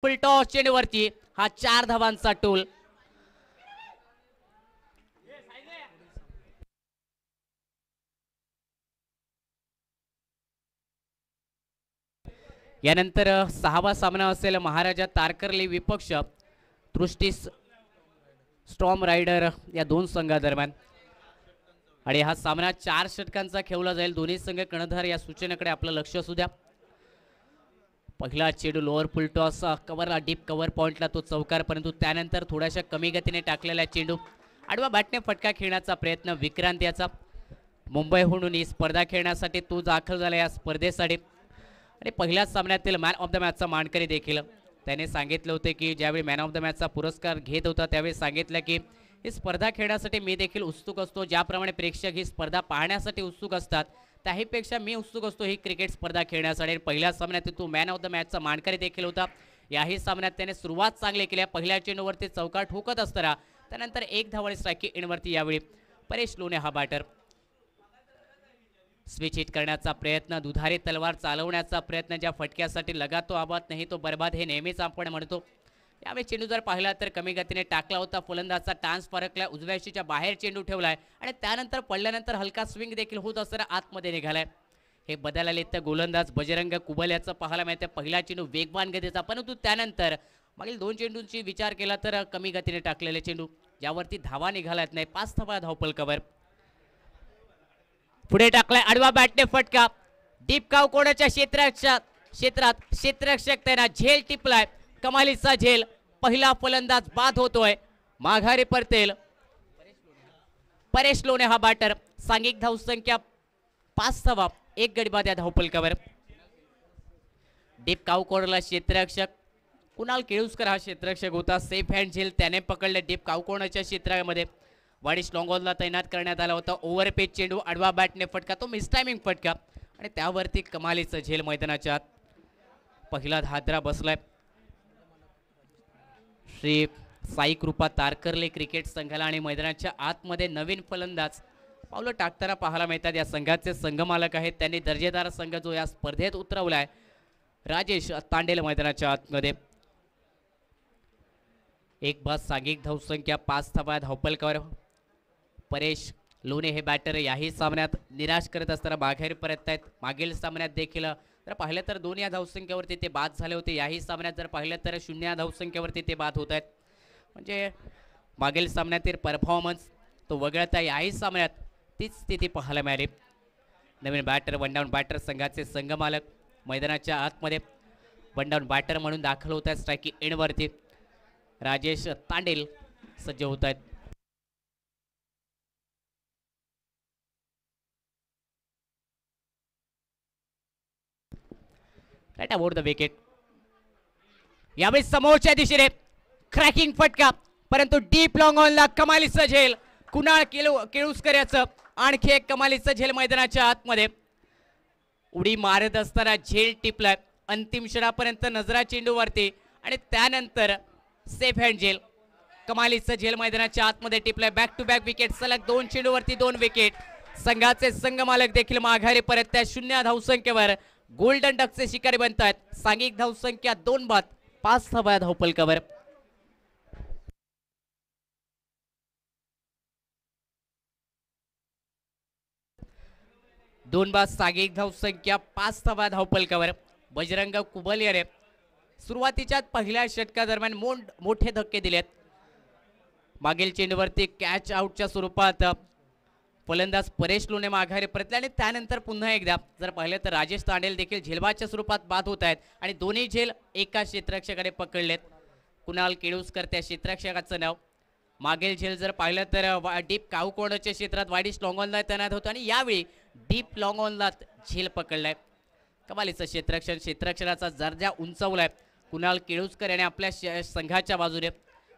Full toss चेंडूवरती हा 4 धावांचा toll. यानंतर 6वा सामना असेल महाराजा तारकर्ली विपक्ष दृष्टी स्टॉर्म रायडर या दोन संघादरम्यान आणि हा सामना 4 षटकांचा खेळला जाईल. दोन्ही संघ कर्णधार या सूचनेकडे आपलं लक्ष असू द्या. पहिला चेंडू लोअर फुलटॉस कव्हरला डीप कव्हर पॉइंटला तो चौकार, परंतु त्यानंतर थोड्याशा कमी गतीने टाकलेला चेंडू आडवा बॅटने फटका खेळण्याचा प्रयत्न विक्रांत याचा. मुंबईहून ही स्पर्धा खेळण्यासाठी तो दाखल झाला या स्पर्धेसाठी आणि पहिल्याच सामन्यातील मॅन ऑफ द मॅचचा मानकरी देखील. त्याने सांगितलं होते की ज्यावेळी मॅन ऑफ द मॅचचा पुरस्कार घेत होता त्यावेळी सांगितलं की ही स्पर्धा खेळण्यासाठी मी देखील उत्सुक असतो. ज्याप्रमाणे प्रेक्षक ही स्पर्धा पाहण्यासाठी उत्सुक असतात त्याहीपेक्षा मी उत्सुक असतो ही क्रिकेट स्पर्धा खेळण्यासाठी. पहिल्या सामन्यात तो मॅन ऑफ द मॅचचा मानकरी देखील होता. याही सामन्यात त्याने सुरुवात चांगली केली. पहिल्या चेंडूवरती चौकार ठोकत असताना त्यानंतर 1 धाव आणि स्ट्राईक इनवरती यावेळी परेश लोणे हा बॅटर. स्विच हिट करण्याचा प्रयत्न, दुधारी तलवार चालवण्याचा प्रयत्न, ज्या फटक्यासाठी लगा तो आबाद नाही तो बर्बाद हे नेहमीच आपण म्हणतो. यावेळी चेंडू जर पाहिला तर कमी गतीने टाकला होता. फलंदाजचा टान्स फरकला, उजव्या शीच्या बाहेर चेंडू ठेवलाय आणि त्यानंतर पडल्यानंतर हलका स्विंग देखील होत असताना आतमध्ये निघालाय. हे बदल आले तर गोलंदाज बजरंग कुबल याचं पाहायला मिळतं. पहिला चेंडू वेगवान गतीचा, परंतु त्यानंतर मागील 2 चेंडूंची विचार केला तर कमी गतीने टाकलेले चेंडू ज्यावरती धावा निघाल्यात नाही. 5 धावा धावपलकावर. पुढे टाकलाय आडवा बॅटने फटका, डीप काव कोणाच्या क्षेत्रात क्षेत्ररक्षक त्यांना झेल टिपलाय. कमालीचा झेल. पहिला फलंदाज बाद होतोय. माघारी परतेल परेश लोणे हा बॅटर. सांघिक धावसंख्या 5 धावा, 1 गडी बाद या धावपलकावर. डीप काव कोणाला क्षेत्ररक्षक कुणाल केळुसकर हा क्षेत्ररक्षक होता. सेफ हँड झेल त्याने पकडले डीप काव कोणाच्या क्षेत्रामध्ये. वाडिश लॉंगॉनला तैनात करण्यात आला होता. ओव्हरपेच चेंडू आडवा बॅटने फटका, तो मिसटायमिंग फटका आणि त्यावरती कमालीचं झेल मैदानाच्या आत. पहिला धाद्रा बसलाय. श्री साई कृपा तारकर्ले क्रिकेट संघाला आणि मैदानाच्या आतमध्ये नवीन फलंदाज पावलं टाकताना पाहायला मिळतात. या संघाचे संघमालक आहेत. त्यांनी दर्जेदार संघ जो या स्पर्धेत उतरवलाय राजेश तांडेल मैदानाच्या आतमध्ये. एक बाद, सांघिक धावसंख्या 5 धावा धावपलकावर. परेश लोणे हे बॅटर याही सामन्यात निराश करत असताना माघारी परत आहेत. मागील सामन्यात देखील जर पाहिलं तर 2 या धावसंख्येवरती ते बाद झाले होते. याही सामन्यात जर पाहिलं तर 0 या धावसंख्येवरती ते बाद होत आहेत. म्हणजे मागील सामन्यातील परफॉर्मन्स तो वगळता याही सामन्यात तीच स्थिती पाहायला मिळाली. नवीन बॅटर, वन डाऊन बॅटर संघाचे संघमालक मैदानाच्या आतमध्ये वन डाऊन बॅटर म्हणून दाखल होत आहेत. स्ट्रायकिंग एंडवरती राजेश तांडेल सज्ज होत आहेत. Right about the wicket. यावेळी समोरच्या दिशेने क्रॅकिंग फटका, परंतु डीप लॉंग ऑनला कमालीचं झेल. कुणाल केळुसकर याचं आणखी एक कमालीचं झेल मैदानाच्या आतमध्ये. उडी मारत असताना झेल टिपलाय. अंतिम क्षणापर्यंत नजरा चेंडूवरती आणि त्यानंतर सेफ हँड झेल. कमालीचं झेल मैदानाच्या आतमध्ये टिपलाय. बॅक टू बॅक विकेट, सलग 2 चेंडूवरती 2 विकेट. संघाचे संघमालक देखील माघारी परत त्या 0 धावसंख्येवर गोल्डन डकचे शिकारी बनतात. सांघिक धावसंख्या 2 बाद, 5 धावा धावपलकावर. दोन बाद, सांघिक धावसंख्या 5 धावा धावपलकावर. बजरंग कुबल याने सुरुवातीच्या पहिल्या षटकादरम्यान मोठे धक्के दिलेत. मागील चेंडूवरती कॅच आउटच्या स्वरूपात फलंदाज परेश लोणे माघारी परतले आणि त्यानंतर पुन्हा एकदा जर पाहिलं तर राजेश तांडेल देखील झेलबादच्या स्वरूपात बाद होत आहेत आणि दोन्ही झेल एका क्षेत्ररक्षकाने पकडलेत. कुणाल केळुसकर त्या क्षेत्ररक्षकाचं नाव. मागील झेल जर पाहिलं तर डीप कावकोणाच्या क्षेत्रात वाडिश लॉंगॉनला तैनात होतो आणि यावेळी डीप लॉंगॉनला झेल पकडलाय. कमालीचं क्षेत्ररक्षणाचा दर्जा उंचावलाय कुणाल केळुसकर याने आपल्या संघाच्या बाजूने.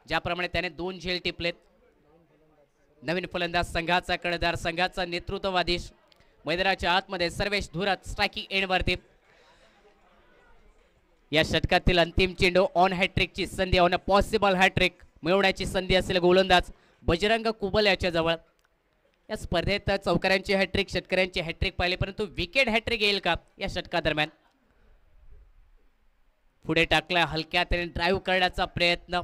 ज्याप्रमाणे त्याने 2 झेल टिपलेत. नवीन फलंदाज संघाचा कर्णधार, संघाचा नेतृत्ववादी मैदानाच्या आतमध्ये सर्वेश धुरत स्ट्रायकिंग एंडवरती. या षटकातील अंतिम चेंडू ऑन हॅट्रिकची संधी, ऑन अ पॉसिबल हॅट्रिक मिळवण्याची संधी असेल गोलंदाज बजरंग कुबल याच्या जवळ. या स्पर्धेत चौकारांची हॅट्रिक, षटकारांची हॅट्रिक पाहिली, परंतु विकेट हॅट्रिक येईल का या षटकादरम्यान. पुढे टाकला, हलक्या त्याने ड्राईव्ह करण्याचा प्रयत्न,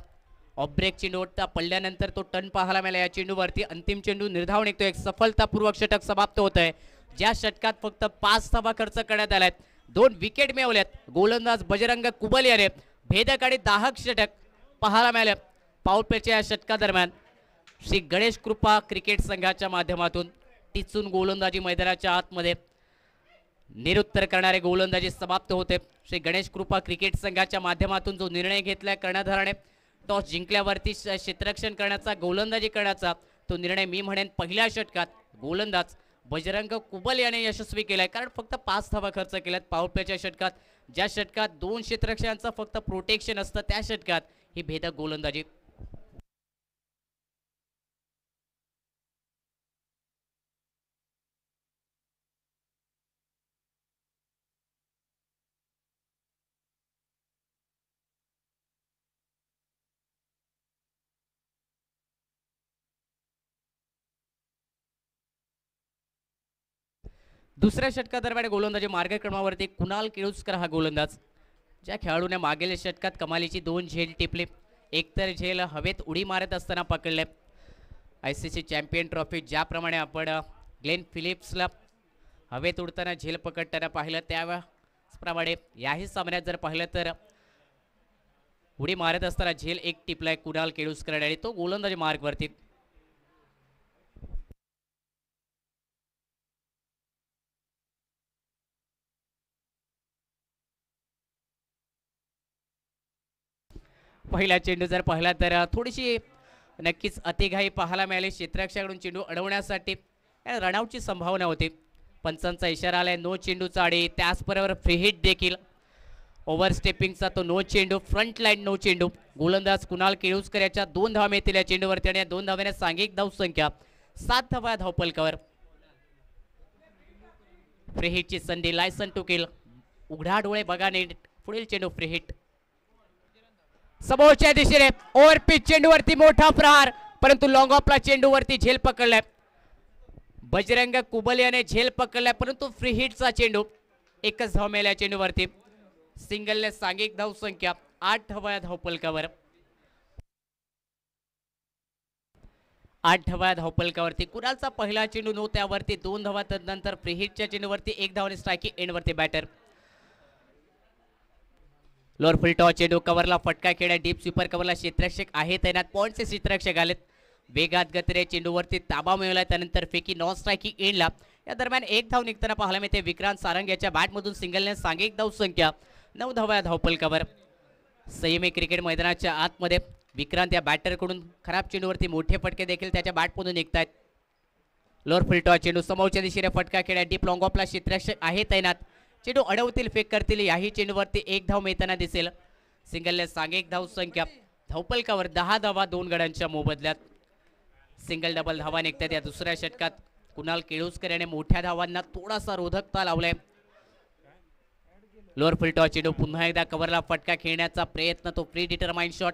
ऑफ ब्रेक चेंडू पडल्यानंतर तो टर्न पाहायला मिळाला या चेंडूवरती. अंतिम चेंडू निर्धाव निघतो, एक सफलतापूर्वक षटक समाप्त होत आहे. ज्या षटकात फक्त 5 धावा खर्च करण्यात आल्यात, 2 विकेट मिळवल्यात. गोलंदाज बजरंग कुबल याने भेदक आणि दाहक षटक पाहायला मिळाले. पाऊलपेच्या या षटकादरम्यान श्री गणेश कृपा क्रिकेट संघाच्या माध्यमातून टिचून गोलंदाजी मैदानाच्या आतमध्ये निरुत्तर करणारे गोलंदाजी समाप्त होते. श्री गणेश कृपा क्रिकेट संघाच्या माध्यमातून जो निर्णय घेतलाय कर्णधाराने टॉस जिंकल्यावरती क्षेत्ररक्षण करण्याचा, गोलंदाजी करण्याचा, तो निर्णय मी म्हणेन पहिल्या षटकात गोलंदाज बजरंग कुबल याने यशस्वी केलाय. कारण फक्त 5 धावा खर्च केल्यात पाऊलपेच्या षटकात. ज्या षटकात 2 क्षेत्ररक्षकांचं फक्त प्रोटेक्शन असतं, त्या षटकात ही भेदक गोलंदाजी. दुसऱ्या षटकादरम्यान गोलंदाजी मार्गक्रमावरती कुणाल केळुस्कर हा गोलंदाज, ज्या खेळाडूने मागील षटकात कमालीची 2 झेल टिपली. एकतर झेल हवेत उडी मारत असताना पकडले. ICC चॅम्पियन ट्रॉफी ज्याप्रमाणे आपण ग्लेन फिलिप्सला हवेत उडताना झेल पकडताना पाहिलं, त्याप्रमाणे याही सामन्यात जर पाहिलं तर उडी मारत असताना झेल एक टिपलाय कुणाल केळुस्कर आणि तो गोलंदाजी मार्गवरती. पहिला चेंडू जर पाहिला तर थोडीशी नक्कीच अतिघाई पाहायला मिळाली. क्षेत्ररक्षकाकडून चेंडू अडवण्यासाठी रनआउटची संभावना होती. पंचांचा इशारा आलाय नो चेंडूचा आणि त्याचबरोबर फ्री हिट देखील. ओव्हरस्टेपिंगचा तो नो चेंडू, फ्रंट लाईन नो चेंडू. गोलंदाज कुणाल केळुस्कर याच्या 2 धावा मिळतील या चेंडूवरती आणि या 2 धाव्याने सांघिक धावसंख्या 7 धावा धावपलकावर. फ्री हिटची संधी, लायसन टू किल. उघडा डोळे बघा नीट, पुढील चेंडू फ्री हिट. समोरच्या दिशेने ओव्हर पिच चेंडूवरती मोठा प्रहार, परंतु लॉंग ऑफला चेंडूवरती झेल पकडलाय. बजरंग कुबल याने झेल पकडलाय, परंतु फ्री हिटचा चेंडू. एकच धाव मिळाल्या चेंडूवरती. सिंगलने सांघिक धाव संख्या 8 धावा धावपलकावर. 8 धावा धावपलकावरती. कुणालचा पहिला चेंडू नो, त्यावरती 2 धावा. तदनंतर फ्री हिटच्या चेंडूवरती 1 धाव आणि स्ट्रायकिंग एंडवरती बॅटर. लोअर फुल टॉस चेंडू कव्हरला फटका खेळण्या, डीप स्वीपर कव्हरला क्षेत्ररक्षक आहे तैनात. पॉइंटचे क्षेत्ररक्षक आलेत. वेगात गतीने चेंडूवरती ताबा मिळवला, त्यानंतर फेकी नॉन स्ट्रायकिंग एंडला. या दरम्यान 1 धाव निघताना पाहायला मिळते विक्रांत सारंग याच्या बॅटमधून. सिंगलने सांघिक धाव संख्या 9 धावा धावपलकावर. संयमी क्रिकेट मैदानाच्या आतमध्ये विक्रांत या बॅटरकडून खराब चेंडूवरती मोठे फटके देखील त्याच्या बॅटमधून निघतायत. लोअर फुल टॉस चेंडू समोरच्या दिशेने फटका खेळण्या, डीप लॉंग ऑफला क्षेत्ररक्षक आहे तैनात. चेंडू अडवतील, फेक करतील. याही चेंडूवरती 1 धाव मिळताना दिसेल. सिंगलने सांघिक धाव संख्या धावपलकावर 10 धावा 2 गड्यांच्या मोबदल्यात. सिंगल डबल धावा निघतात या दुसऱ्या षटकात. कुणाल केळुस्कर याने मोठ्या धावांना थोडासा रोधकता लावलाय. लोअर फुल टॉस चेंडू पुन्हा एकदा कव्हरला फटका खेळण्याचा प्रयत्न, तो प्री डिटरमाइंड शॉट.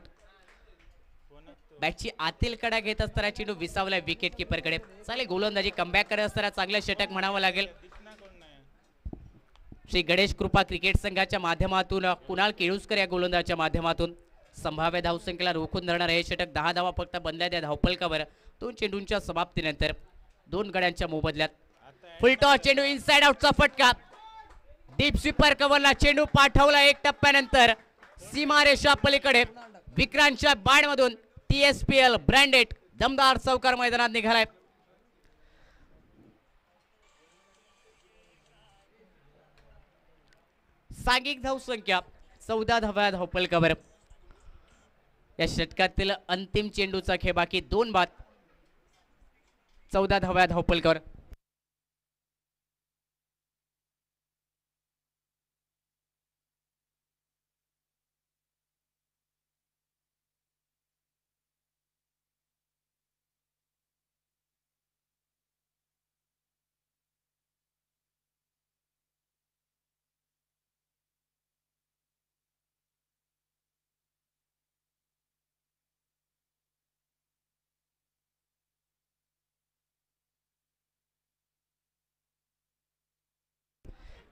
बॅटची आतील कडा घेत असताना चेंडू विसावलाय विकेट किपरकडे. चालेल, गोलंदाजी कमबॅक करत असताना चांगलं षटक म्हणावं लागेल. श्री गणेश कृपा क्रिकेट संघाच्या माध्यमातून कुणाल केळुस्कर या गोलंदाजाच्या माध्यमातून संभाव्य धावसंख्येला रोखून धरणार हे षटक. 10 धावा फक्त बनल्या त्या धावपलकावर. 2 चेंडूंच्या समाप्तीनंतर 2 गड्यांच्या मोबदल्यात. फुल टॉस चेंडू इनसाइड आउटचा फटका. डीप स्वीपर कव्हरला चेंडू पाठवला 1 टप्प्यानंतर सीमारेषा पलीकडे. विक्रांतच्या बॅटमधून TSPL ब्रँडेड दमदार चौकार मैदानात निघालाय. सांघिक धाव संख्या 14 धावा धावपलकावर. या षटकातील अंतिम चेंडूचा खेळ बाकी 2 बाद. 14 धावा धावपलकावर.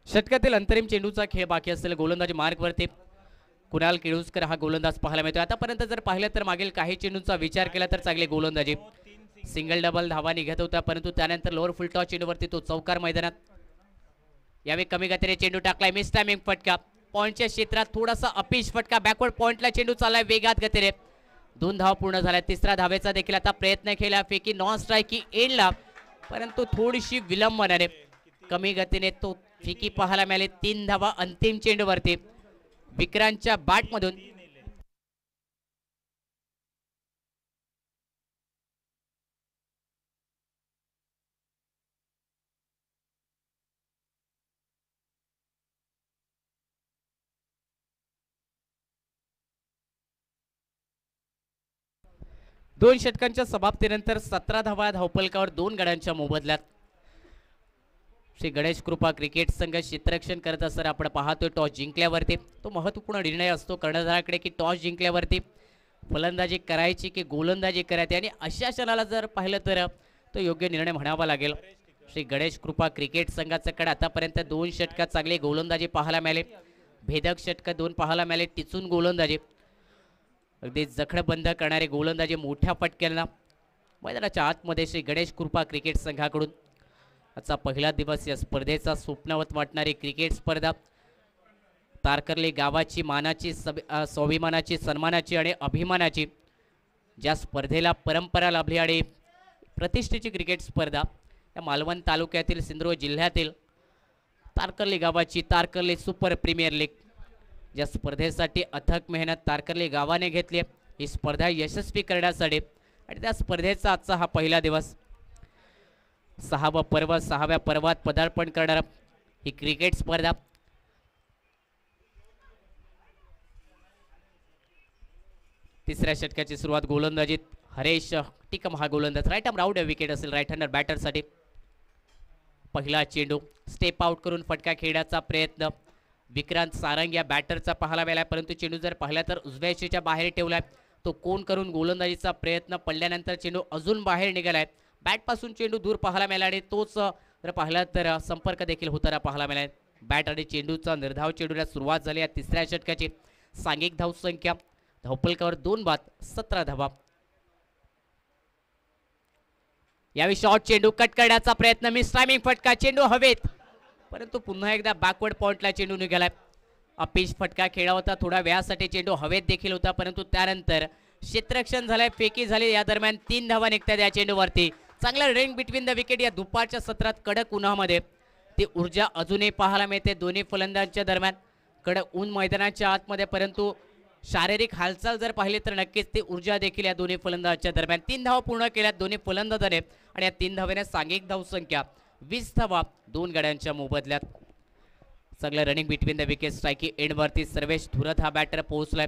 षटकातील अंतरिम चेंडूचा खेळ बाकी असेल. गोलंदाजी मार्गवरती कुणाल केळुसकर हा गोलंदाज पाहायला मिळतो. आतापर्यंत जर पाहिलं तर मागील काही चेंडूंचा विचार केला तर चांगली गोलंदाजी, सिंगल डबल धावा निघत होता, परंतु त्यानंतर लोअर फुलटॉस चेंडूवरती तो चौकार मैदानात. यावेळी कमी गतीने चेंडू टाकलाय, मिस टायमिंग फटका, पॉइंटच्या क्षेत्रात थोडासा अपीश फटका, बॅकवर्ड पॉइंटला चेंडू चाललाय वेगात गतीने. 2 धावा पूर्ण झाल्या. तिसऱ्या धावेचा देखील आता प्रयत्न केला, फेकी नॉन स्ट्राईक की एंडला, परंतु थोडीशी विलंबनाने कमी गतीने तो फेकी पाहायला मिळाली. 3 धावा अंतिम चेंडूवरती विक्रांतच्या बॅटमधून. दोन षटकांच्या समाप्तीनंतर 17 धावा धावपलकावर 2 गड्यांच्या मोबदल्यात. श्री गणेश कृपा क्रिकेट संघ क्षेत्ररक्षण करत असताना आपण पाहतोय टॉस जिंकल्यावरती तो महत्त्वपूर्ण निर्णय असतो कर्णधाराकडे की टॉस जिंकल्यावरती फलंदाजी करायची की गोलंदाजी करायची, आणि अशा क्षणाला जर पाहिलं तर तो योग्य निर्णय म्हणावा लागेल. श्री गणेश कृपा क्रिकेट संघाच्याकडे आतापर्यंत 2 षटकात चांगली गोलंदाजी पाहायला मिळाली, भेदक षटक 2 पाहायला मिळाले, टिचून गोलंदाजी, अगदी जखडबंद करणारे गोलंदाजी मोठ्या फटक्यांना. मैदानाच्या आतमध्ये श्री गणेश कृपा क्रिकेट संघाकडून आजचा पहिला दिवस या स्पर्धेचा स्वप्नवत वाटणारी क्रिकेट स्पर्धा, तारकर्ली गावाची मानाची स्वाभिमानाची सन्मानाची आणि अभिमानाची ज्या स्पर्धेला परंपरा लाभली आणि प्रतिष्ठेची क्रिकेट स्पर्धा या मालवण तालुक्यातील सिंधुदुर्ग जिल्ह्यातील तारकर्ली गावाची तारकर्ली सुपर प्रीमियर लीग, ज्या स्पर्धेसाठी अथक मेहनत तारकर्ली गावाने घेतली, ही स्पर्धा यशस्वी करण्यासाठी, आणि त्या स्पर्धेचा आजचा हा पहिला दिवस, 6वा पर्व, 6व्या पर्वात पदार्पण करणारा ही क्रिकेट स्पर्धा. तिसऱ्या षटकाची सुरुवात गोलंदाजीत हरेश टिकम हा गोलंदाज, राईट आर्म राऊंड विकेट असेल राईट हँडर बॅटरसाठी. पहिला चेंडू स्टेप आउट करून फटका खेळण्याचा प्रयत्न विक्रांत सारंग या बॅटरचा पाहायला मिळाला, परंतु चेंडू जर पाहिला तर उजव्या यष्टीच्या बाहेर ठेवलाय, तो कोण करून गोलंदाजीचा प्रयत्न पडल्यानंतर चेंडू अजून बाहेर निघालाय, बॅटपासून चेंडू दूर पाहायला मिळाला आणि तोच जर पाहिला तर संपर्क देखील होताना पाहायला मिळाला. बॅट आणि चेंडूचा निर्धाव चेंडूला सुरुवात झाली. या तिसऱ्या षटकाची सांघिक धावसंख्या धावपलकावर 2 बाद 17 धावा. यावेळी शॉर्ट चेंडू कट करण्याचा प्रयत्न, मिस टायमिंग फटका, चेंडू हवेत, परंतु पुन्हा एकदा बॅकवर्ड पॉइंटला चेंडू निघालाय. अपीश फटका खेळा होता, थोड्या वेळासाठी चेंडू हवेत देखील होता, परंतु त्यानंतर क्षेत्ररक्षण झालंय, फेकी झाली. या दरम्यान 3 धावा निघतात या चेंडूवरती. चांगला रनिंग बिटवीन द विकेट. या दुपारच्या सत्रात कडक उन्हामध्ये ती ऊर्जा अजूनही पाहायला मिळते दोन्ही फलंदाजांच्या दरम्यान. कडक ऊन मैदानाच्या आतमध्ये, परंतु शारीरिक हालचाल जर पाहिली तर नक्कीच ती ऊर्जा देखील या दोन्ही फलंदाजांच्या दरम्यान. 3 धावा पूर्ण केल्यात दोन्ही फलंदाजाने, आणि या 3 धावेने सांघिक धावसंख्या 20 धावा 2 गड्यांच्या मोबदल्यात. चांगलं रनिंग बिटवीन द विकेट. स्ट्रायकी एंडवरती सर्वेश धुरत हा बॅटर पोहोचलाय.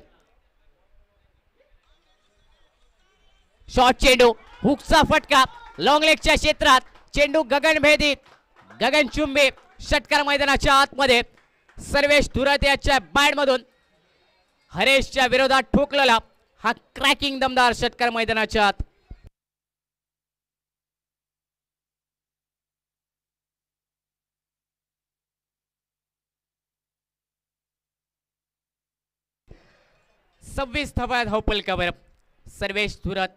शॉर्ट चेंडू, हुकचा फटका, लॉंग लेगच्या क्षेत्रात चेंडू गगनभेदी गगनचुंबी षटकार मैदानाच्या आतमध्ये. सर्वेश धुरत याच्या बॅटमधून हरेशच्या विरोधात ठोकलेला हा क्रॅकिंग दमदार षटकार मैदानाच्या आत. सव्वीस धावा धावपलकावर सर्वेश धुरत,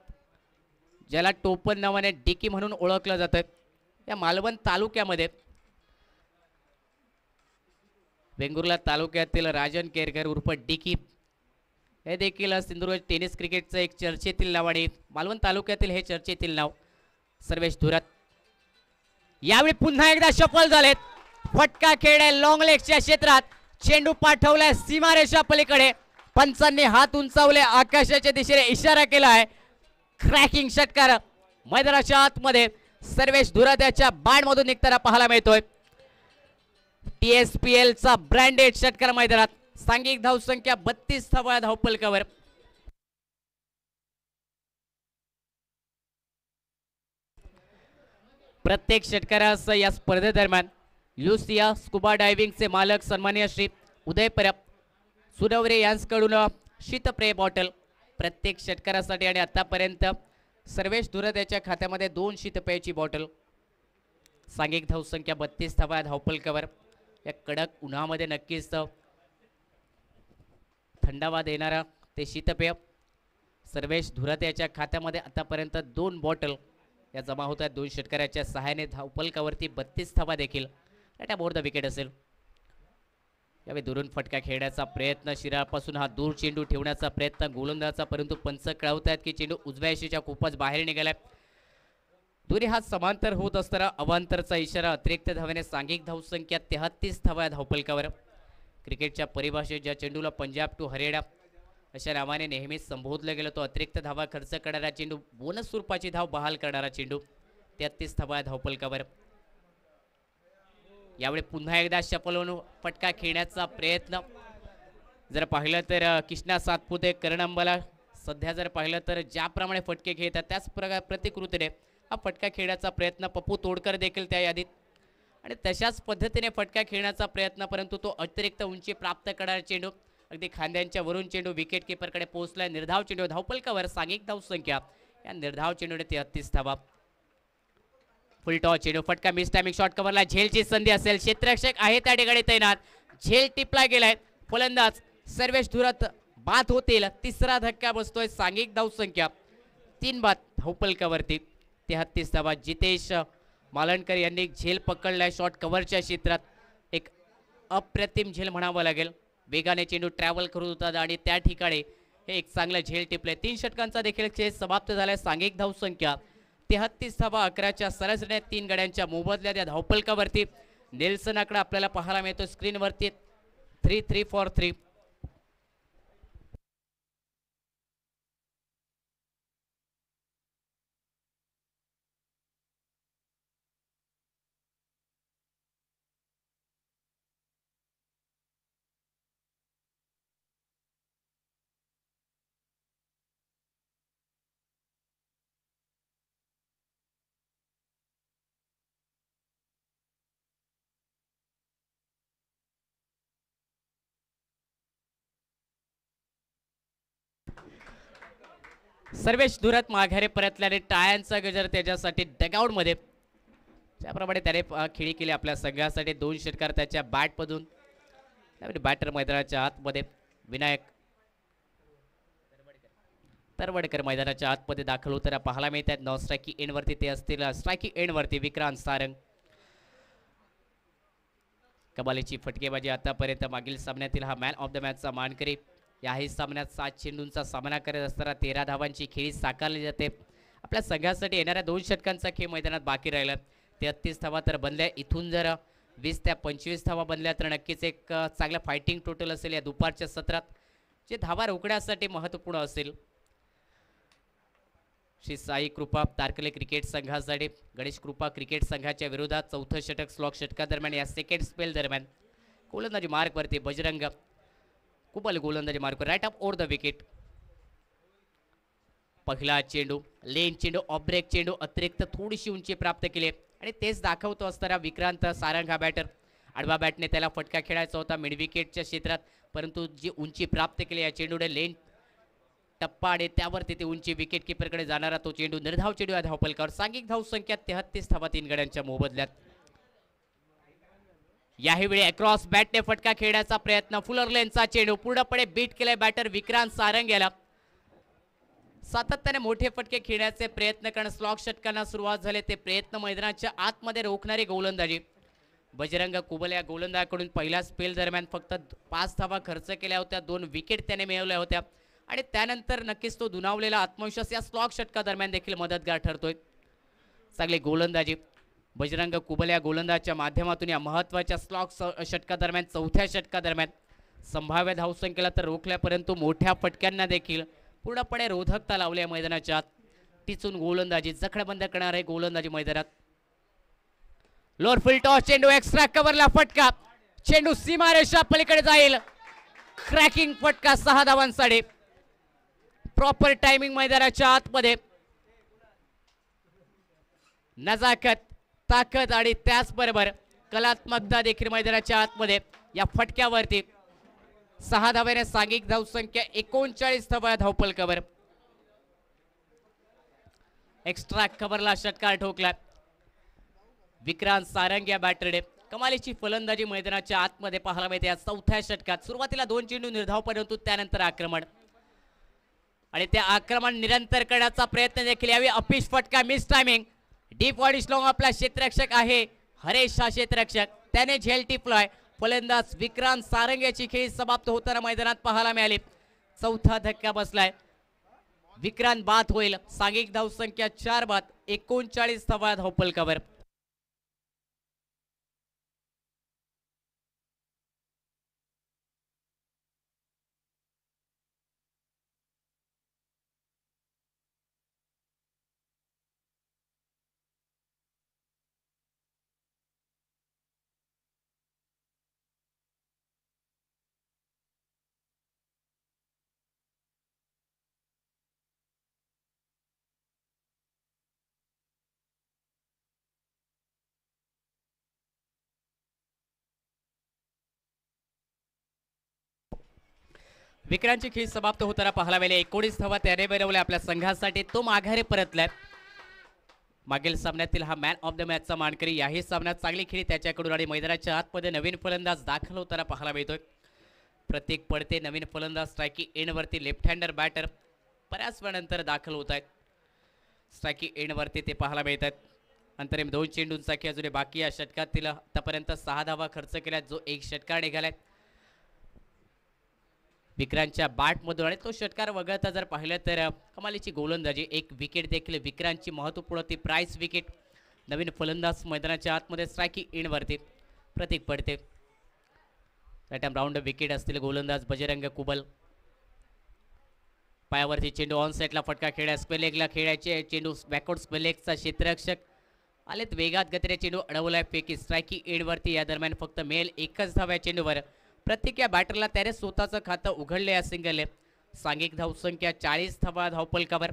ज्याला टोपण नावाने डिकी म्हणून ओळखलं जातं, या मालवण तालुक्यामध्ये वेंगुर्ला तालुक्यातील राजन केरकर उर्फ डिकी हे देखील सिंधुदुर्ग टेनिस क्रिकेटचं एक चर्चेतील नाव, आणि मालवण तालुक्यातील हे चर्चेतील नाव सर्वेश धुरत. यावेळी पुन्हा एकदा सफल झालेत. फटका खेळलाय लॉंग लेगच्या क्षेत्रात, चेंडू पाठवलाय सीमारेषा पलीकडे, पंचांनी हात उंचावले, आकाशाच्या दिशेने इशारा केलाय. क्रॅकिंग षटकार मैदानाच्या आतमध्ये सर्वेश धुरत याच्या बॅटमधून निघताना पाहायला मिळतोय. TSPL चा ब्रँडेड षटकार मैदानात. सांघिक धावसंख्या 32 धावा धावपलकावर. प्रत्येक षटकारास या स्पर्धेदरम्यान लुसिया स्कुबा डायव्हिंगचे मालक सन्माननीय श्री उदय परब सुनवरे यांच्याकडून शीतपेय बॉटल प्रत्येक षटकारासाठी, आणि आतापर्यंत सर्वेश धुरत याच्या खात्यामध्ये 2 शीतपेयाची बॉटल. सांघिक धावसंख्या 32 धावा धावपलकावर. या कडक उन्हामध्ये नक्कीच थंडावा देणारा ते शीतपेय सर्वेश धुरात याच्या खात्यामध्ये आतापर्यंत 2 बॉटल या जमा होत आहेत 2 षटकाराच्या सहाय्याने धावपलकावरती 32 धावा देखील त्या बोर्ड द विकेट असेल. यावेळी दुरून फटका खेळण्याचा प्रयत्न, शिरापासून हा दूर चेंडू ठेवण्याचा प्रयत्न गोलंदाजाचा, परंतु पंच कळवत आहेत की चेंडू उजव्या यशीच्या खूपच बाहेर निघालाय. दोन्ही हात समांतर होत असताना अवांतरचा इशारा. अतिरिक्त धावेने सांघिक धावसंख्या 33 धावा धावपलकावर. क्रिकेटच्या परिभाषेत ज्या चेंडूला पंजाब टू हरियाणा अशा नावाने नेहमीच संबोधलं गेलं, तो अतिरिक्त धावा खर्च करणारा चेंडू, बोनस स्वरूपाची धाव बहाल करणारा चेंडू. 33 धावा धावपलकावर. यावेळी पुन्हा एकदा शफलवून फटका खेळण्याचा प्रयत्न. जर पाहिलं तर कृष्णा सातपुते कर्णंबाला सध्या जर पाहिलं तर ज्याप्रमाणे फटके खेळतात त्याच प्रतिकृतीने हा फटका खेळण्याचा प्रयत्न. पप्पू तोडकर देखील त्या यादीत आणि तशाच पद्धतीने फटका खेळण्याचा प्रयत्न, परंतु तो अतिरिक्त उंची प्राप्त करणारा चेंडू अगदी खांद्यांच्या वरून चेंडू विकेट किपरकडे पोहोचलाय. निर्धाव चेंडू धावपलकावर. सांघिक धावसंख्या या निर्धाव चेंडूने 33 धावा. फुल टॉस चेंडू, फटका मिस टायमिंग, शॉट कव्हरला झेलची संधी असेल. क्षेत्ररक्षक आहे त्या ठिकाणी तैनात. झेल टिपला गेलाय. फलंदाज सर्वेश धुरात बाद होतील. तिसरा धक्का बसतोय. सांघिक धावसंख्या 3 बाद धावपलकावरती 33 धावा. जितेश मालणकर यांनी झेल पकडलाय शॉट कव्हरच्या क्षेत्रात. एक अप्रतिम झेल म्हणावं लागेल. वेगाने चेंडू ट्रॅव्हल करत होता आणि त्या ठिकाणी हे एक चांगलं झेल टिपलंय. 3 षटकांचा देखील खेळ समाप्त झालाय. सांघिक धावसंख्या 33 धावा. 11च्या सरासरीने 3 गड्यांच्या मोबदल्या त्या धावपलकावरती. नेल्सन आकडा आपल्याला पाहायला मिळतो स्क्रीनवरती. 3-3 फॉर 3. सर्वेश धुरात माघारी परतल्याने टाळ्यांचा गजर त्याच्यासाठी डगआउट मध्ये. त्याप्रमाणे त्याने खेळी केली आपल्या संघासाठी. 2 षटकार त्याच्या बॅटमधून. त्यावेळी बॅटर मैदानाच्या आतमध्ये विनायक तरवडकर मैदानाच्या आतमध्ये दाखल होताना पाहायला मिळतात. नॉन स्ट्रायकिंग एंडवरती ते असतील. स्ट्रायकिंग एंडवरती विक्रांत सारंग. कमालीची फटकेबाजी आतापर्यंत. मागील सामन्यातील हा मॅन ऑफ द मॅचचा मानकरी. याही सामन्यात 7 चेंडूंचा सामना करत असताना 13 धावांची खेळी साकारली जाते. आपल्या संघासाठी येणाऱ्या 2 षटकांचा खेळ मैदानात बाकी राहिला. 33 धावा तर बनल्या. इथून जर 20 ते 25 धावा बनल्या तर नक्कीच एक चांगलं फायटिंग टोटल असेल या दुपारच्या सत्रात, जे धावा रोखण्यासाठी महत्त्वपूर्ण असेल. श्री साई कृपा तारकले क्रिकेट संघासाठी गणेश कृपा क्रिकेट संघाच्या विरोधात 4थं षटक स्लॉक षटकादरम्यान या सेकंड स्पेल दरम्यान गोलंदाजी मार्कवरती बजरंग कुबल गोलंदाजी मार्कवर right up over the wicket. पहिला चेंडू लेन चेंडू, ऑफ ब्रेक चेंडू, अतिरिक्त थोडीशी उंची प्राप्त केली आणि तेच दाखवतो असताना विक्रांत सारंग हा बॅटर. आडवा बॅटने त्याला फटका खेळायचा होता मिड विकेटच्या क्षेत्रात, परंतु जी उंची प्राप्त केली या चेंडूने लेन टप्पा आणि त्यावरती ते उंची विकेट किपरकडे जाणारा तो चेंडू. निर्धाव चेंडू या धावपलकावर. सांघिक धावसंख्या 33 धावा 3 गड्यांच्या मोबदल्यात. याही वेळी अक्रॉस बॅटने फटका खेळण्याचा प्रयत्न. फुलर लेनचा चेंडू पूर्णपणे बीट केलाय बॅटर विक्रांत सारंग याला. सातत्याने मोठे फटके खेळण्याचे प्रयत्न करणं स्लॉक षटकांना सुरुवात झाले. ते प्रयत्न मैदानाच्या आतमध्ये रोखणारी गोलंदाजी बजरंग कुबल या गोलंदाजाकडून पहिल्या स्पेल दरम्यान फक्त 5 धावा खर्च केल्या होत्या. 2 विकेट त्याने मिळवल्या होत्या आणि त्यानंतर नक्कीच तो दुणावलेला आत्मविश्वास या स्लॉक षटका दरम्यान देखील मदतगार ठरतोय. चांगली गोलंदाजी बजरंग कुबल या गोलंदाजाच्या माध्यमातून या महत्त्वाच्या स्लॉक षटका दरम्यान 4थ्या षटका दरम्यान संभाव्य धावसंख्येला तर रोखल्या, परंतु मोठ्या फटक्यांना देखील पूर्णपणे रोधकता लावली आहे मैदानाच्या आत. टिचून गोलंदाजी जखडबंद करणार आहे गोलंदाजी मैदानात. लोअर फुल टॉस चेंडू एक्स्ट्रा कव्हरला फटका. चेंडू सीमारेषा पलीकडे जाईल. क्रॅकिंग फटका 6 धावांसाठी. प्रॉपर टायमिंग मैदानाच्या आतमध्ये. नजाकत, ताकद आणि त्याचबरोबर कलात्मकता देखील मैदानाच्या आतमध्ये या फटक्यावरती. 6 धाव्याने सांघिक धावसंख्या 39 धावा धावपलकावर. एक्स्ट्रा कव्हरला षटकार ठोकला विक्रांत सारंग या बॅटरने. कमालीची फलंदाजी मैदानाच्या आतमध्ये पाहायला मिळते. या चौथ्या षटकात सुरुवातीला 2 चेंडू निर्धाव, परंतु त्यानंतर आक्रमण आणि त्या आक्रमण निरंतर करण्याचा प्रयत्न देखील यावेळी. अपिश फटका, मिस टायमिंग. डीप बॉडी स्लॉंग आपला क्षेत्ररक्षक आहे हरेश हा क्षेत्ररक्षक, त्याने झेल टिपलाय. फलंदाज विक्रांत सारंग याची खेळी समाप्त होताना मैदानात पाहायला मिळाली. चौथा धक्का बसलाय. विक्रांत बाद होईल. सांघिक धावसंख्या 4 बाद, 39 धावा धावफलकावर. विक्रांतची खेळ समाप्त होताना पाहायला मिळाली. 19 धावा त्याने मिळवल्या आपल्या संघासाठी. तो माघारी परतलाय. मागील सामन्यातील हा मॅन ऑफ द मॅचचा मानकरी. याही सामन्यात चांगली खेळी त्याच्याकडून आणि मैदानाच्या आतमध्ये नवीन फलंदाज दाखल होताना पाहायला मिळतोय. प्रत्येक पडते नवीन फलंदाज स्ट्रायकी एंडवरती लेफ्ट हँडर बॅटर बऱ्याच वेळानंतर दाखल होत आहेत. स्ट्रायकी एंडवरती ते पाहायला मिळत आहेत. अंतरिम 2 चेंडूंचा खेळ अजून बाकी. या षटकातील आतापर्यंत 6 धावा खर्च केल्या, जो एक षटकार निघालाय विक्रांतच्या बॅटमधून. आणि तो षटकार वगळता जर पाहिलं तर कमालीची गोलंदाजी, एक विकेट देखील विक्रांतची महत्त्वपूर्ण ती प्राइस विकेट. नवीन फलंदाज मैदानाच्या आतमध्ये स्ट्रायकी एंडवरती प्रतीक पडते. राऊंड विकेट असतील गोलंदाज बजरंग कुबल. पायावरती चेंडू ऑन साईडला फटका खेळ्या, स्पेलेगला खेळायचे चेंडू बॅकवर्ड स्पेलेगचा क्षेत्ररक्षक आलेत वेगात गतीने चेंडू अडवलाय पैकी स्ट्रायकी एंडवरती. या दरम्यान फक्त मेल एकच धाव्या चेंडूवर. प्रत्येक या बॅटरला त्याने स्वतःचं खातं उघडले या सिंगलने. सांघिक धावसंख्या 40 धावा धावफलकावर.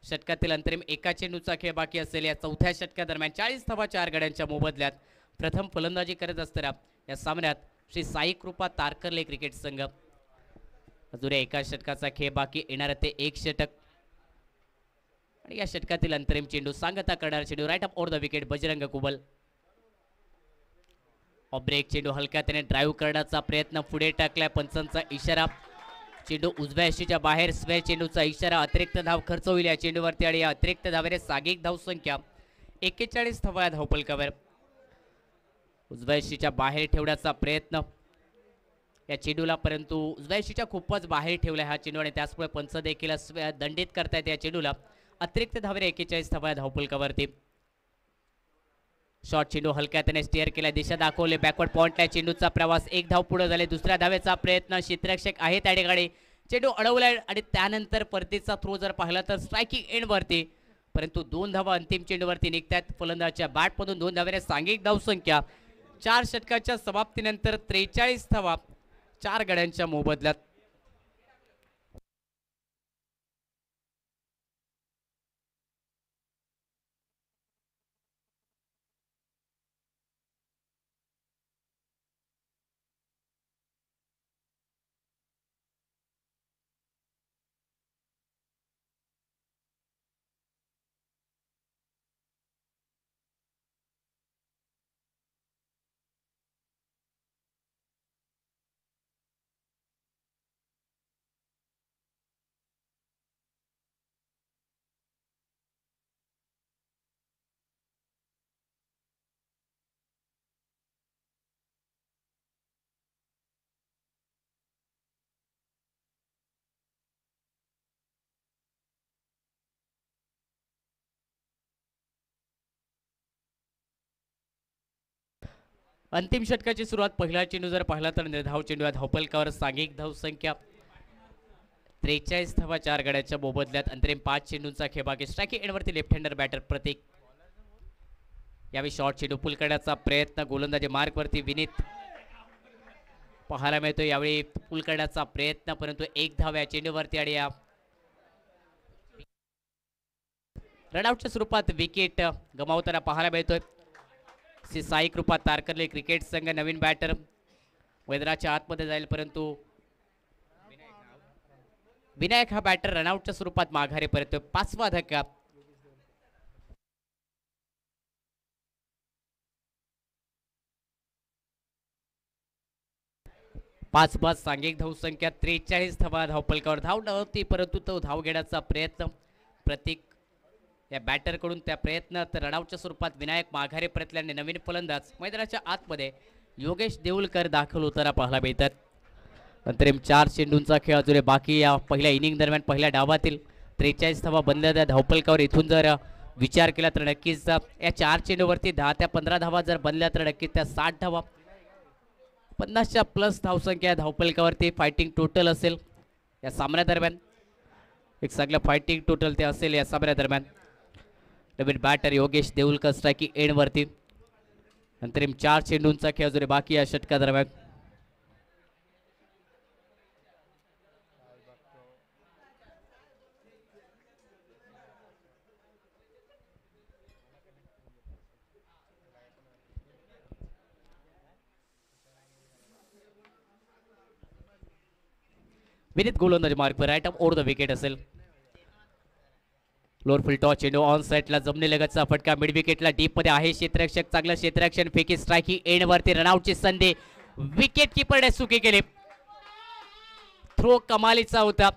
षटकातील अंतरिम एका चेंडूचा खेळ बाकी असेल. या चौथ्या षटकादरम्यान 40 धावा 4 गड्यांच्या मोबदल्यात. प्रथम फलंदाजी करत असताना या सामन्यात श्री साई कृपा तारकर्ले क्रिकेट संघ. अजून एका षटकाचा खेळ बाकी. येणार ते एक षटक आणि या षटकातील अंतरिम चेंडू सांगता करणारा चेंडू right up over the wicket Bajrang Kubal. Break चेंडू हलक्या त्याने ड्राईव्ह करण्याचा प्रयत्न, पुढे टाकलाय. पंचांचा इशारा. चेंडू उजव्या यष्टीच्या बाहेर. स्वे चेंडूचा इशारा. अतिरिक्त धाव खर्च होईल या चेंडूवरती आणि या अतिरिक्त धावेने सांघिक धावसंख्या 41 धावा धावफलकावर. उजव्या यष्टीच्या बाहेर ठेवण्याचा प्रयत्न या चेंडूला, परंतु उजव्या यष्टीच्या खूपच बाहेर ठेवलाय हा चेंडू आणि त्याचमुळे पंच देखील दंडित करतायत या चेंडूला. अतिरिक्त धावेने 41 धावा धावफलकावरती. शॉर्ट चेंडू हलक्या त्याने स्टेअर केला, दिशा दाखवले, बॅकवर्ड पॉइंटला चेंडूचा प्रवास. एक धाव पुढे झाले. दुसऱ्या धावेचा प्रयत्न. क्षेत्ररक्षक आहे त्या ठिकाणी. चेंडू अडवलाय आणि त्यानंतर परतीचा थ्रो जर पाहिला तर स्ट्रायकिंग एंडवरती, परंतु 2 धावा अंतिम चेंडूवरती निघतात. फलंदाजच्या बॅटमधून 2 धावेने सांघिक धावसंख्या 4 षटकाच्या समाप्तीनंतर 43 धावा 4 गड्यांच्या मोबदल्यात. अंतिम षटकाची सुरुवात. पहिला चेंडू जर पाहिला तर निर्धाव चेंडू या धावफलकावर. सांघिक धावसंख्या 43 धावा 4 गड्याच्या मोबदल्यात. अंतरिम 5 चेंडूंचा खेळ बाकी. स्ट्रायकिंग एंडवरती लेफ्ट हँडर बॅटर प्रतीक. यावेळी शॉर्ट चेंडू पुल करण्याचा प्रयत्न. गोलंदाजी मार्कवरती विनीत पाहायला मिळतो. यावेळी पुल करण्याचा प्रयत्न, परंतु एक धाव या चेंडूवरती आणि या रनआउटच्या स्वरूपात विकेट गमावताना पाहायला मिळतोय. श्री साई कृपा तारकर्ले क्रिकेट संघ. नवीन बॅटर मैदानाच्या आतमध्ये जाईल, परंतु विनायक हा बॅटर रनआउटच्या स्वरूपात माघारी परतोय. 5वा धक्का. 5 बाद सांघिक धावसंख्या 43 धावा धावपलकावर धाव नव्हती, परंतु तो धाव घेण्याचा प्रयत्न प्रतीक या बॅटरकडून त्या प्रयत्नात रनआउटच्या स्वरूपात विनायक माघारे परतल्याने नवीन फलंदाज मैदानाच्या आतमध्ये योगेश देऊलकर दाखल होताना पाहायला मिळतात. अंतरिम 4 चेंडूंचा खेळ अजून बाकी या पहिल्या इनिंग दरम्यान पहिल्या डावातील 43 धावा बनल्या धावपलकावर. इथून जर विचार केला तर नक्कीच या 4 चेंडूवरती 10 ते 15 धावा जर बनल्या तर नक्कीच त्या 60 धावा 50च्या प्लस धावसंख्या धावपलकावरती फायटिंग टोटल असेल या सामन्यादरम्यान. एक चांगलं फायटिंग टोटल ते असेल या सामन्यादरम्यान. नवीन बॅटर योगेश देऊलकर स्ट्रायकिंग एंडवरती. अंतरिम 4 चेंडूंचा खेळ अजून बाकी या षटकादरम्यान. विनीत गोलंदाजी mark right up over the wicket असेल. लोअर फुल टॉस चेंडू ऑन साईडला जमने लगतचा फटका मिड विकेटला डीप मध्ये आहे. क्षेत्ररक्षक चांगलं क्षेत्ररक्षण फेकी स्ट्रायकिंग एंड वरती रनआउटची संधी. विकेट किपरने चुकी केली. थ्रो कमालीचा होता.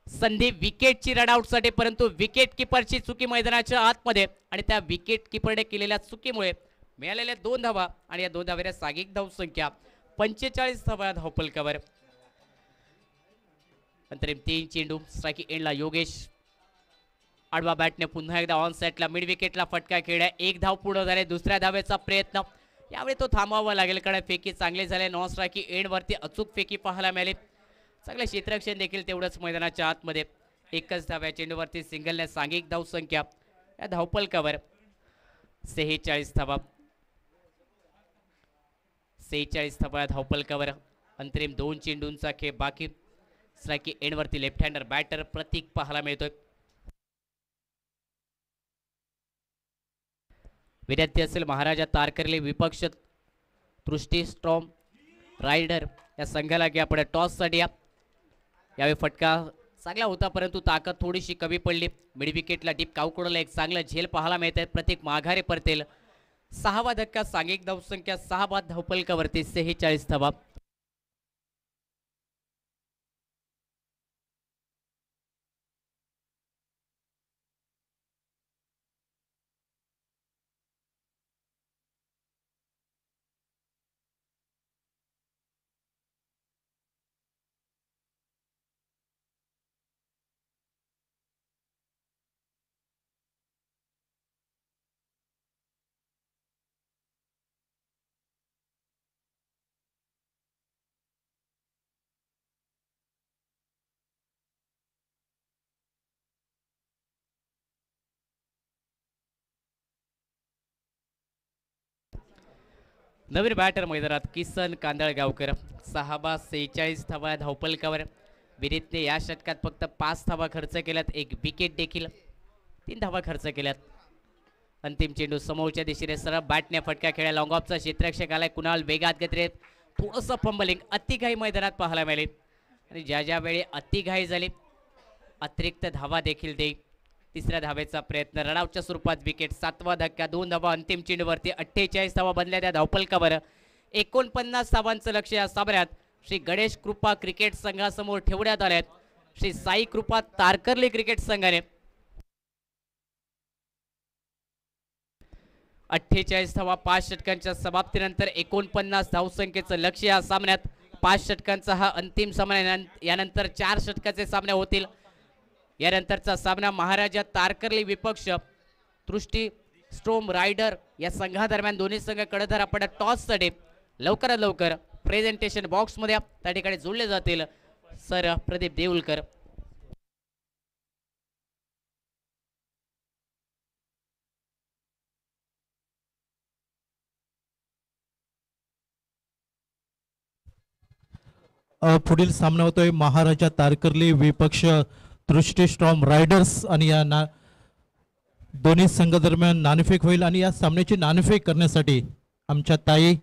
संधी विकेटची रनआउट साठी, परंतु विकेट किपरची चुकी मैदानाच्या आतमध्ये आणि त्या विकेट किपरने केलेल्या चुकीमुळे मिळालेल्या 2 धावा आणि या 2 धावेच्या सांघिक धावसंख्या 45 धावा धावपलकावर. अंतरिम 3 चेंडू स्ट्रायकिंग एंडला योगेश आडवा बॅटने पुन्हा एकदा ऑन साईडला मिड विकेटला फटका खेळला. 1 धाव पूर्ण झाले. दुसऱ्या धावेचा प्रयत्न यावेळी तो थांबवावा लागेल कारण फेकी चांगले झाले. नॉन स्ट्रायकिंग एंड वरती अचूक फेकी पाहायला मिळाली. चांगले क्षेत्ररक्षण देखील तेवढंच मैदानाच्या आतमध्ये. 1च धाव्या चेंडूवरती सिंगलने सांघिक धावसंख्या या धावपलकावर 46 धावा 46 धावा धावपलकावर. अंतरिम 2 चेंडूंचा खेळ बाकी. स्ट्रायकिंग एंडवरती लेफ्ट हँडर बॅटर प्रतीक पाहायला मिळतोय. विद्यार्थी असेल महाराजा तारकर्ली विपक्ष दृष्टी स्ट्रॉम रायडर या संघाला की आपण टॉससाठी यावेळी फटका चांगला होता, परंतु ताकद थोडीशी कमी पडली. मिड विकेटला डीप कावकोडला एक चांगलं झेल पाहायला मिळत आहे. प्रतीक माघारे परतेल. 6वा धक्का सांघिक धावसंख्या 6 बाद धावपलकावरती 46 धावा. नवीन बॅटर मैदानात किसन कांदळगावकर. 6 बाद 46 धावा धावपलकावर. विनीतने या षटकात फक्त 5 धावा खर्च केल्यात. 1 विकेट देखील 3 धावा खर्च केल्यात. अंतिम चेंडू समोरच्या दिशेने सरळ बॅटने फटका खेळला. लॉंग ऑफचा क्षेत्ररक्षक आलाय. कुणाल वेगात गतीत थोडंसं फंबलिंग अतिघाई मैदानात पाहायला मिळाली आणि ज्या वेळी अतिघाई झाली अतिरिक्त धावा देखील देईल. 3ऱ्या धावेचा प्रयत्न रनआउटच्या स्वरूपात विकेट. 7वा धक्का 2 धावा अंतिम चेंडूवरती 48 धावा बनल्या त्या धावपलकावर. 49 धावांचं लक्ष या सामन्यात श्री गणेश कृपा क्रिकेट संघासमोर ठेवण्यात आले. श्री साई कृपा तारकर्ली क्रिकेट संघाने 48 धावा 5 षटकांच्या समाप्तीनंतर 49 धावसंख्येचं लक्ष या सामन्यात. 5 षटकांचा हा अंतिम सामना. यानंतर 4 षटकाचे सामने होतील. यानंतरचा सामना महाराजा तारकर्ली विपक्ष दृष्टी स्ट्रॉम रायडर या संघादरम्यान. दोन्ही संघ कडधार आपण टॉससाठी लवकरात लवकर प्रेझेंटेशन बॉक्समध्ये त्या ठिकाणी जोडले जातील. सर प्रदीप देऊलकर. पुढील सामना होतोय महाराजा तारकर्ली विपक्ष दृष्टी स्ट्रॉम रायडर्स आणि या दोन्ही संघ दरम्यान नाणेफेक होईल. आणि या सामन्याची नाणेफेक करण्यासाठी आमच्या ताई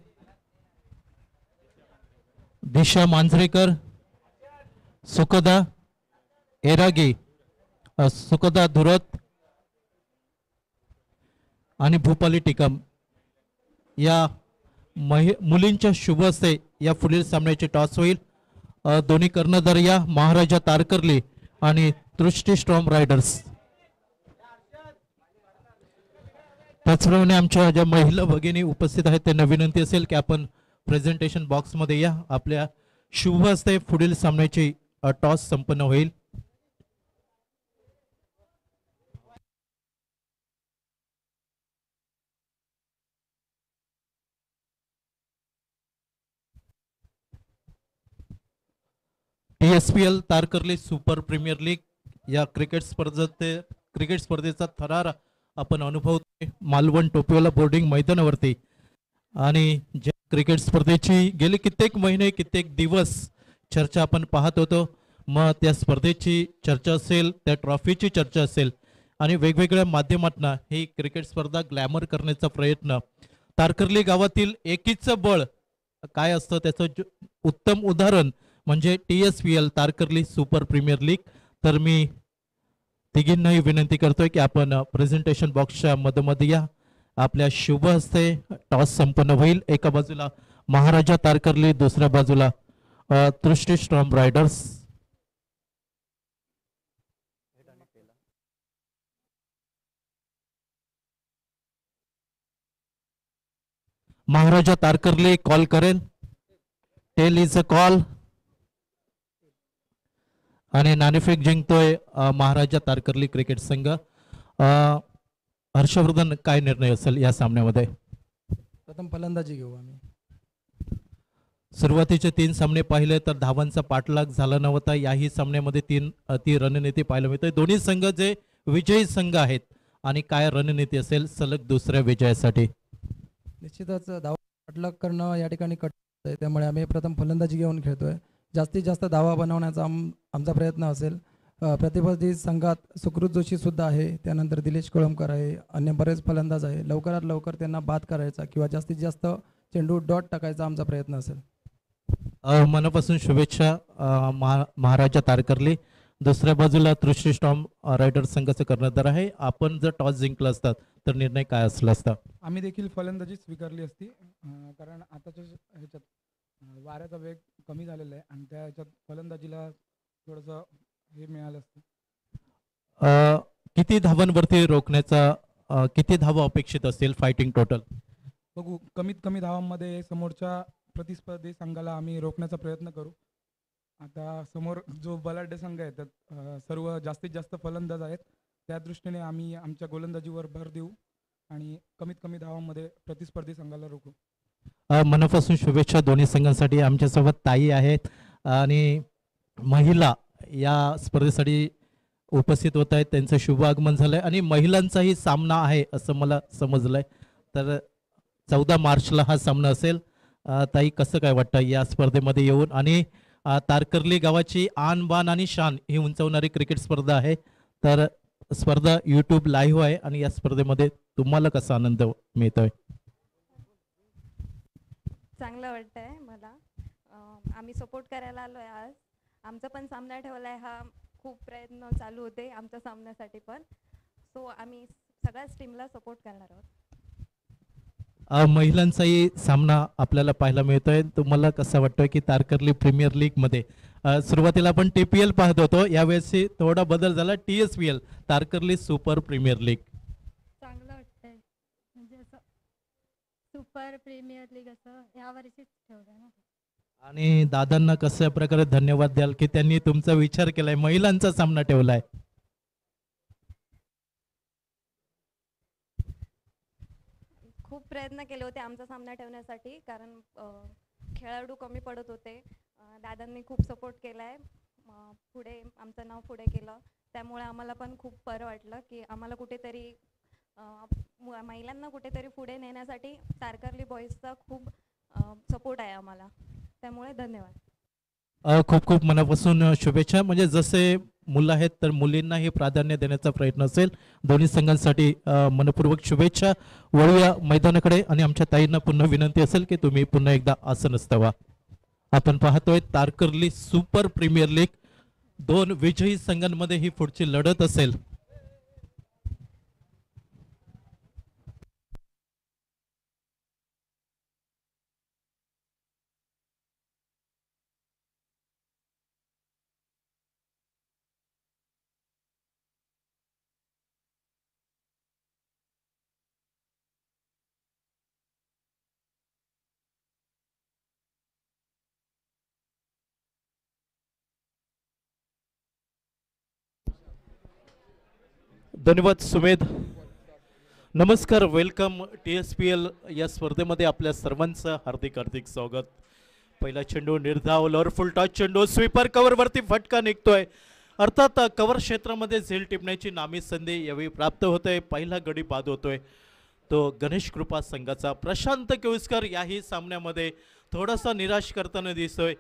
दिशा मांजरेकर, सुखदा एरागी, सुखदा धुरत आणि भूपाली टिकम या मुलींच्या शुभ हस्ते या पुढील सामन्याची टॉस होईल. दोन्ही कर्णधार या महाराजा तारकर्ली आणि दृष्टी स्ट्रॉम रायडर्स. त्याचप्रमाणे आमच्या ज्या महिला भगिनी उपस्थित आहेत त्यांना विनंती असेल की आपण प्रेझेंटेशन बॉक्समध्ये या. आपल्या शुभ हस्ते पुढील सामन्याची टॉस संपन्न होईल. TSPL Tarkarli super premier league या क्रिकेट स्पर्धेचा थरार आपण अनुभवतोय मालवण टोपिवला बोर्डिंग मैदानावरती. आणि ज्या क्रिकेट स्पर्धेची गेली कित्येक महिने कित्येक दिवस चर्चा आपण पाहत होतो, मग त्या स्पर्धेची चर्चा असेल, त्या ट्रॉफीची चर्चा असेल आणि वेगवेगळ्या माध्यमातून ही क्रिकेट स्पर्धा ग्लॅमर करण्याचा प्रयत्न. तारकर्ली गावातील एकीचं बळ काय असतं त्याचं उत्तम उदाहरण म्हणजे TSPL Tarkarli super premier league. तर मी तिघींनाही विनंती करतोय की आपण प्रेझेंटेशन बॉक्सच्या मधोमध या. आपल्या शुभ हस्ते टॉस संपन्न होईल. एका बाजूला महाराजा तारकर्ली, दुसऱ्या बाजूला दृष्टी स्ट्रॉम रायडर्स. महाराजा तारकर्ली कॉल करेल. टेल इज अ कॉल आणि नाणेफेक जिंकतोय महाराजा तारकर्ली क्रिकेट संघ. हर्षवर्धन, काय निर्णय असेल या सामन्यामध्ये? प्रथम फलंदाजी घेऊ आम्ही. सुरुवातीचे 3 सामने पाहिले तर धावांचा पाठलाग झाला नव्हता. याही सामन्यामध्ये 3 अति रणनीती पाहायला मिळते. दोन्ही संघ जे विजयी संघ आहेत आणि काय रणनीती असेल सलग दुसऱ्या विजयासाठी? निश्चितच धावा पाठलाग करणं या ठिकाणी कठीण आहे, त्यामुळे आम्ही प्रथम फलंदाजी घेऊन खेळतोय. जास्तीत जास्त धावा बनवण्याचा आमचा प्रयत्न असेल. प्रतिस्पर्धी संघात सुकृत जोशी सुद्धा आहे, त्यानंतर दिलेश कळमकर आहे, अन्य बरेच फलंदाज आहे. लवकरात लवकर त्यांना बाद करायचा किंवा जास्तीत जास्त चेंडू डॉट टाकायचा आमचा प्रयत्न असेल. मनापासून शुभेच्छा महाराजा तारकर्ली. दुसऱ्या बाजूला दृष्टी स्टॉर्म रायडर संघाचे कर्णधार आहे. आपण जर टॉस जिंकला असतात तर निर्णय काय असला असता? आम्ही देखील फलंदाजी स्वीकारली असती, कारण आताच्या ह्याच्यात वाऱ्याचा वेग कमी झालेला आहे आणि त्या ह्याच्यात फलंदाजीला थोडंसं हे मिळालं असतं. किती धावांवरती रोखण्याचा किती धावा अपेक्षित असतील फायटिंग टोटल? बघू, कमीत कमी धावांमध्ये समोरच्या प्रतिस्पर्धी संघाला आम्ही रोखण्याचा प्रयत्न करू. आता समोर जो बलाढ्य संघ आहे त्यात सर्व जास्तीत जास्त फलंदाज आहेत, त्या दृष्टीने आम्ही आमच्या गोलंदाजीवर भर देऊ आणि कमीत कमी धावांमध्ये प्रतिस्पर्धी संघाला रोखू. मनापासून शुभेच्छा दोन्ही संघांसाठी. आमच्यासोबत ताई आहेत आणि महिला या स्पर्धेसाठी उपस्थित होत आहेत. त्यांचं शुभ आगमन झालंय आणि महिलांचाही सामना आहे असं मला समजलंय. तर 14 मार्चला हा सामना असेल. ताई, कसं काय वाटतं या स्पर्धेमध्ये येऊन? आणि तारकर्ली गावाची आन बान आणि शान ही उंचावणारी क्रिकेट स्पर्धा आहे. तर स्पर्धा YouTube लाईव्ह आहे आणि या स्पर्धेमध्ये तुम्हाला कसा आनंद मिळतोय? चांगलं वाटतंय मला. आम्ही सपोर्ट करायला आलोय आज. आमचा पण सामना ठेवलाय, हा खूप प्रयत्न चालू होते आमच्या सामन्यासाठी पण. सो आम्ही सगळ्याच टीमला सपोर्ट करणार आहोत. महिलांचाही सामना आपल्याला पाहायला मिळतोय. तुम्हाला कसं वाटतंय की तारकर्ली प्रीमियर लीग मध्ये सुरुवातीला आपण TPL पाहत होतो, यावेळेस थोडा बदल झाला, TSPL Tarkarli super premier league. चांगलं वाटतंय, म्हणजे असं सुपर प्रीमियर लीग असं यावर्षीच ठेवलं ना. आणि दादांना कशा प्रकारे धन्यवाद द्याल की त्यांनी तुमचा विचार केलाय, महिलांचा सामना ठेवलाय? खूप प्रयत्न केले होते आमचा सामना ठेवण्यासाठी, कारण खेळाडू कमी पडत होते. दादांनी खूप सपोर्ट केलाय, पुढे आमचं नाव पुढे केलं. त्यामुळे आम्हाला पण खूप बरं वाटलं की आम्हाला कुठेतरी महिलांना कुठेतरी पुढे नेण्यासाठी तारकर्ली बॉईजचा खूप सपोर्ट आहे आम्हाला. त्यामुळे धन्यवाद. खूप खूप मनापासून शुभेच्छा. म्हणजे जसे मुलं आहेत तर मुलींनाही प्राधान्य देण्याचा प्रयत्न असेल. दोन्ही संघांसाठी मनपूर्वक शुभेच्छा. वळूया मैदानाकडे आणि आमच्या ताईंना पुन्हा विनंती असेल की तुम्ही पुन्हा एकदा आसनस्थ व्हा. आपण पाहतोय तारकर्ली सुपर प्रीमियर लीग, 2 विजयी संघांमध्ये ही पुढची लढत असेल. धन्यवाद सुमेध. नमस्कार, वेलकम TSPL या स्पर्धेमध्ये आपल्या सर्वांचं हार्दिक हार्दिक स्वागत. पहिला चेंडू निर्धाव, लोअर फुल टॉस चेंडू, स्वीपर कव्हरवरती फटका निघतोय. अर्थात कव्हर क्षेत्रामध्ये झेल टिपण्याची नामी संधी यावेळी प्राप्त होते. पहिला गडी बाद होतोय तो गणेश कृपा संघाचा. प्रशांत केळुसकर याही सामन्यामध्ये थोडासा निराश करताना दिसतोय.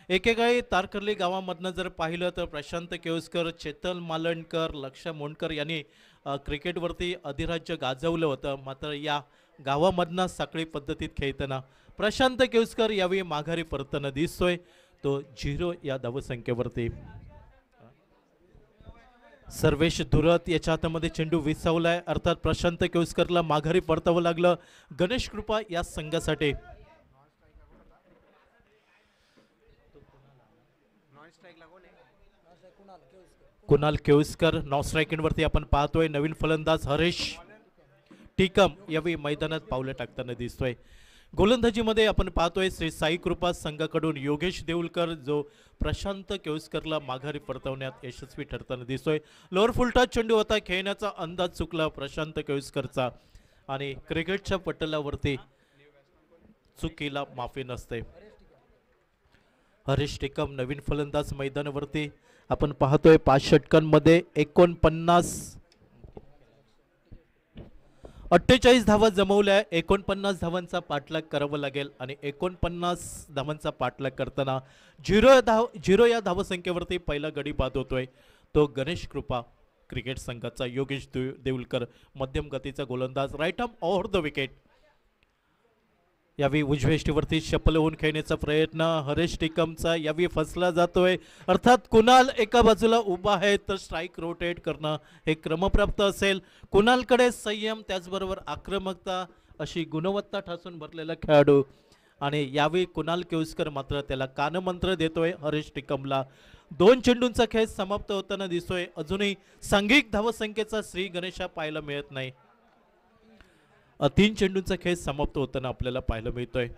एकेकाळी तारकर्ली गावामधनं जर पाहिलं तर प्रशांत केळुसकर, चेतन मालणकर, लक्ष मोंडकर यांनी क्रिकेटवरती अधिराज्य गाजवलं होतं. मात्र या गावामधनं साखळी पद्धतीत खेळताना प्रशांत केळुसकर यावेळी माघारी परतताना दिसतोय. तो 0 या धावसंख्येवरती. सर्वेश धुरत याच्या हातामध्ये चेंडू विसावलाय. अर्थात प्रशांत केळुसकरला माघारी परतावं लागलं गणेश कृपा या संघासाठी. कुणाल केळुसकर नॉन स्ट्रायकिंगवरती आपण पाहतोय. नवीन फलंदाज हरीश टिकम यावेळी मैदानात पावलं टाकताना दिसतोय. गोलंदाजीमध्ये आपण पाहतोय श्री साई कृपा संघाकडून योगेश देऊलकर जो प्रशांत केळुसकरला माघारी परतवण्यात यशस्वी ठरताना दिसतोय. लोअर फुलटॉस चेंडू होता, खेळण्याचा अंदाज चुकला प्रशांत केळुसकरचा आणि क्रिकेटच्या पटलावरती चुकीला माफी नसते. हरीश टिकम नवीन फलंदाज मैदानावरती आपण पाहतोय. 5 षटकांमध्ये 48 धावा जमवल्या. 49 धावांचा पाठलाग करावा लागेल आणि 49 धावांचा पाठलाग करताना 0 या धावसंख्येवरती पहिला गडी बाद होतोय तो गणेश कृपा क्रिकेट संघाचा. योगेश देऊलकर मध्यम गतीचा गोलंदाज, right arm over the wicket. यावेळी उजवेष्टीवरती शपल होऊन खेळण्याचा प्रयत्न हरीश टिकमचा यावेळी फसला जातोय. अर्थात कुणाल एका बाजूला उभा आहे तर स्ट्राईक रोटेट करणं हे क्रमप्राप्त असेल. कुणालकडे संयम त्याचबरोबर आक्रमकता अशी गुणवत्ता ठासून भरलेला खेळाडू आणि यावेळी कुणाल केळुसकर मात्र त्याला कानमंत्र देतोय हरीश टिकमला. 2 चेंडूंचा खेळ समाप्त होताना दिसतोय. अजूनही सांघिक धावसंख्येचा श्री गणेशा पाहायला मिळत नाही. 3 चेंडूंचा खेळ समाप्त होताना आपल्याला पाहायला मिळतोय.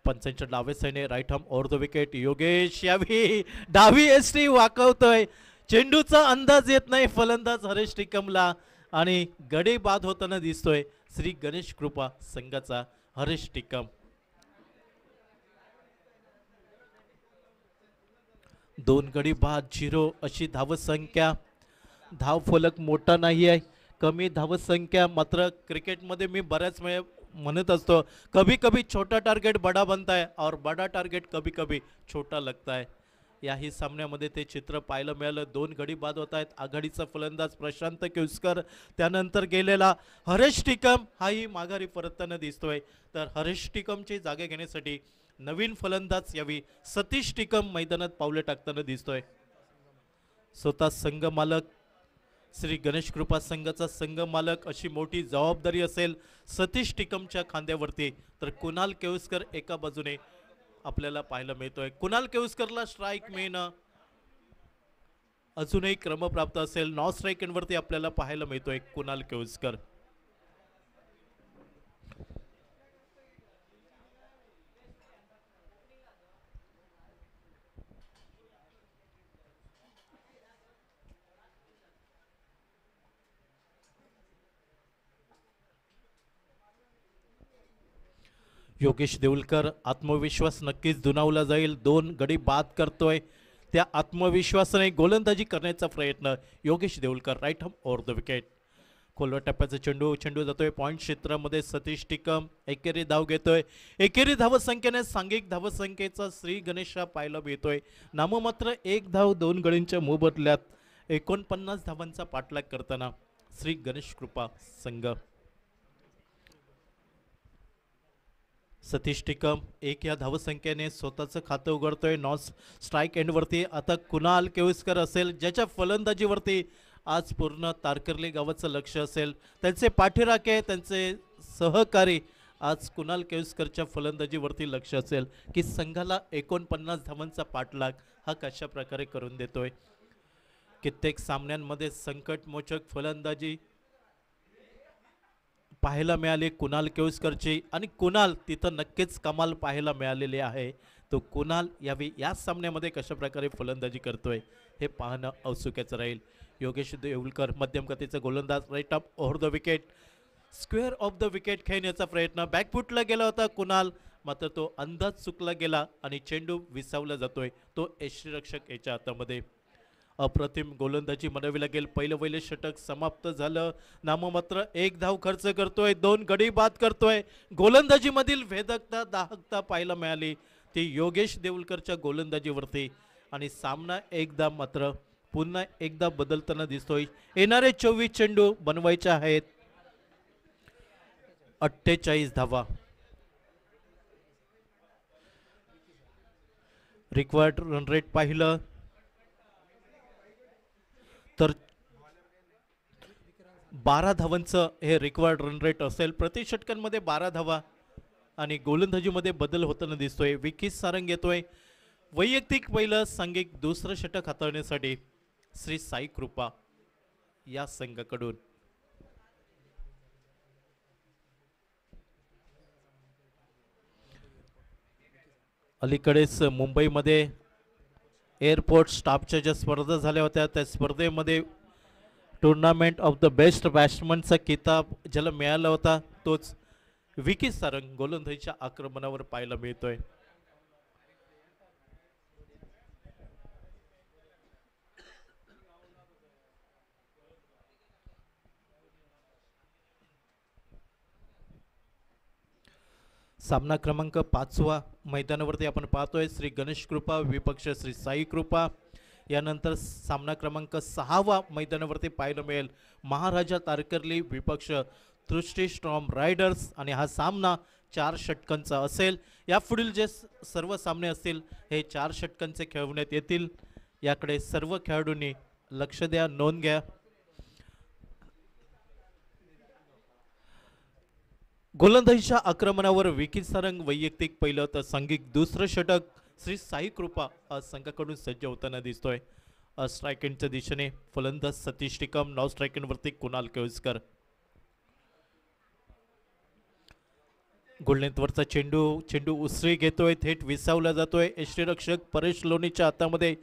पंचांच्या डावे साईडने right arm over the wicket. Yogesh यावेळी डावी एसटी वाकवतोय. चेंडूचा अंदाज येत नाही फलंदाज हरीश टिकमला आणि गडी बाद होताना दिसतोय श्री गणेश कृपा संघाचा हरीश टिकम. 2 गडी बाद, 0 अशी धावसंख्या. धाव फलक मोठा नाही आहे, कमी धावसंख्या. मात्र क्रिकेटमध्ये मी बऱ्याच वेळ म्हणत असतो कभी कभी छोटा टार्गेट बड़ा बनता है और बड़ा टार्गेट कभी कभी छोटा लगता है. याही सामन्यामध्ये ते चित्र पाहायला मिळालं. 2 गडी बाद होत आहेत. आघाडीचा फलंदाज प्रशांत केळुसकर, त्यानंतर गेलेला हरीश टिकम हाही माघारी परतताना दिसतोय. तर हरीश टिकमची जागा घेण्यासाठी नवीन फलंदाज यावी सतीश टिकम मैदानात पावले टाकताना दिसतोय. स्वतः संघ मालक श्री गणेश कृपा संघाचा संघ मालक अशी मोठी जबाबदारी असेल सतीश टिकमच्या खांद्यावरती. तर कुणाल केळुसकर एका बाजूने आपल्याला पाहायला मिळतोय. कुणाल केळुसकरला स्ट्राईक मिळणं अजूनही क्रमप्राप्त असेल. नॉन स्ट्राईकवरती आपल्याला पाहायला मिळतोय कुणाल केळुसकर. योगेश देऊलकर आत्मविश्वास नक्कीच दुणावला जाईल. 2 गडी बाद करतोय. त्या आत्मविश्वासाने गोलंदाजी करण्याचा प्रयत्न Yogesh Deulkar, right arm over the wicket. खोलवर टप्प्याचा चेंडू जातोय पॉईंट क्षेत्रामध्ये. सतीश टिकम एकेरी धाव घेतोय. एकेरी धावसंख्येने सांघिक धावसंख्येचा श्री गणेशा पाहायला मिळतोय. नाममात्र 1 धाव 2 गडींच्या मोबदल्यात 49 धावांचा पाठलाग करताना श्री गणेश कृपा संघ. सतीश टिकम 1 या धावसंख्येने स्वतःचं खातं उघडतोय नॉन स्ट्राईक एंडवरती. आता कुणाल केळुसकर असेल ज्याच्या फलंदाजीवरती आज पूर्ण तारकर्ली गावाचं लक्ष असेल. त्यांचे पाठीराखे, त्यांचे सहकारी आज कुणाल केळुसकरच्या फलंदाजीवरती लक्ष असेल की संघाला 49 धावांचा पाठलाग हा कशा प्रकारे करून देतोय. कित्येक सामन्यांमध्ये संकटमोचक फलंदाजी पाहायला मिळाली कुणाल केळुसकरची आणि कुणाल तिथं नक्कीच कमाल पाहायला मिळालेली आहे. तो कुणाल या सामन्यामध्ये कशा प्रकारे फलंदाजी करतोय हे पाहणं औत्सुक्याचं राहील. योगेश देऊलकर मध्यम गतीचा गोलंदाज right up over the wicket, square off the wicket खेळण्याचा प्रयत्न, बॅकफुटला गेला होता कुणाल, मात्र तो अंदाज चुकला गेला आणि चेंडू विसावला जातोय तो यष्टीरक्षक याच्या हातामध्ये. अप्रतिम गोलंदाजी म्हणावी लागेल. पहिलं षटक समाप्त झालं. नाममात्र 1 धाव खर्च करतोय, 2 गडी बाद करतोय. गोलंदाजीमधील भेदकता दाहकता पाहायला मिळाली ती योगेश देऊलकरच्या गोलंदाजीवरती आणि सामना एकदा मात्र पुन्हा एकदा बदलताना दिसतोय. येणारे 24 चेंडू बनवायचे आहेत. 48 धावा. रिक्वायर्ड रन रेट पाहिलं तर 12 धावांचं हे रिक्वायर्ड रन रेट असेल. प्रति षटकांमध्ये 12 धावा आणि गोलंदाजीमध्ये बदल होताना दिसतोय. विकी सारंग येतोय वैयक्तिक पहिलं, सांघिक दुसरं षटक हाताळण्यासाठी श्री साई कृपा या संघाकडून. अलीकडेच मुंबईमध्ये एअरपोर्ट स्टाफच्या ज्या स्पर्धा झाल्या होत्या त्या स्पर्धेमध्ये टुर्नामेंट ऑफ द बेस्ट बॅट्समनचा किताब ज्याला मिळाला होता तोच विकी सारंग गोलंदाजीच्या आक्रमणावर पाहायला मिळतोय. सामना क्रमांक 5 मैदानावरती आपण पाहतोय श्री गणेश कृपा विपक्ष श्री साई कृपा. यानंतर सामना क्रमांक 6 मैदानावरती पाहायला मिळेल महाराजा तारकर्ली विपक्ष दृष्टी स्टॉर्म रायडर्स आणि हा सामना 4 षटकांचा असेल. यापुढील जे सर्व सामने असतील हे 4 षटकांचे खेळवण्यात येतील. याकडे सर्व खेळाडूंनी लक्ष द्या, नोंद घ्या. गोलंदाजीच्या आक्रमणावर विकी सारंग वैयक्तिक पहिलं तर सांघिक दुसरं षटक श्री साई कृपा संघाकडून सज्ज होताना दिसतोय. स्ट्रायकिंगच्या दिशेने फलंदाज सतीश टिकम, नॉन स्ट्रायकिंगवरती कुणाल केळुसकर. गोलनेतवरचा चेंडू उसळी घेतोय, थेट विसावला जातोय यष्टीरक्षक परेश लोणीच्या हातामध्ये.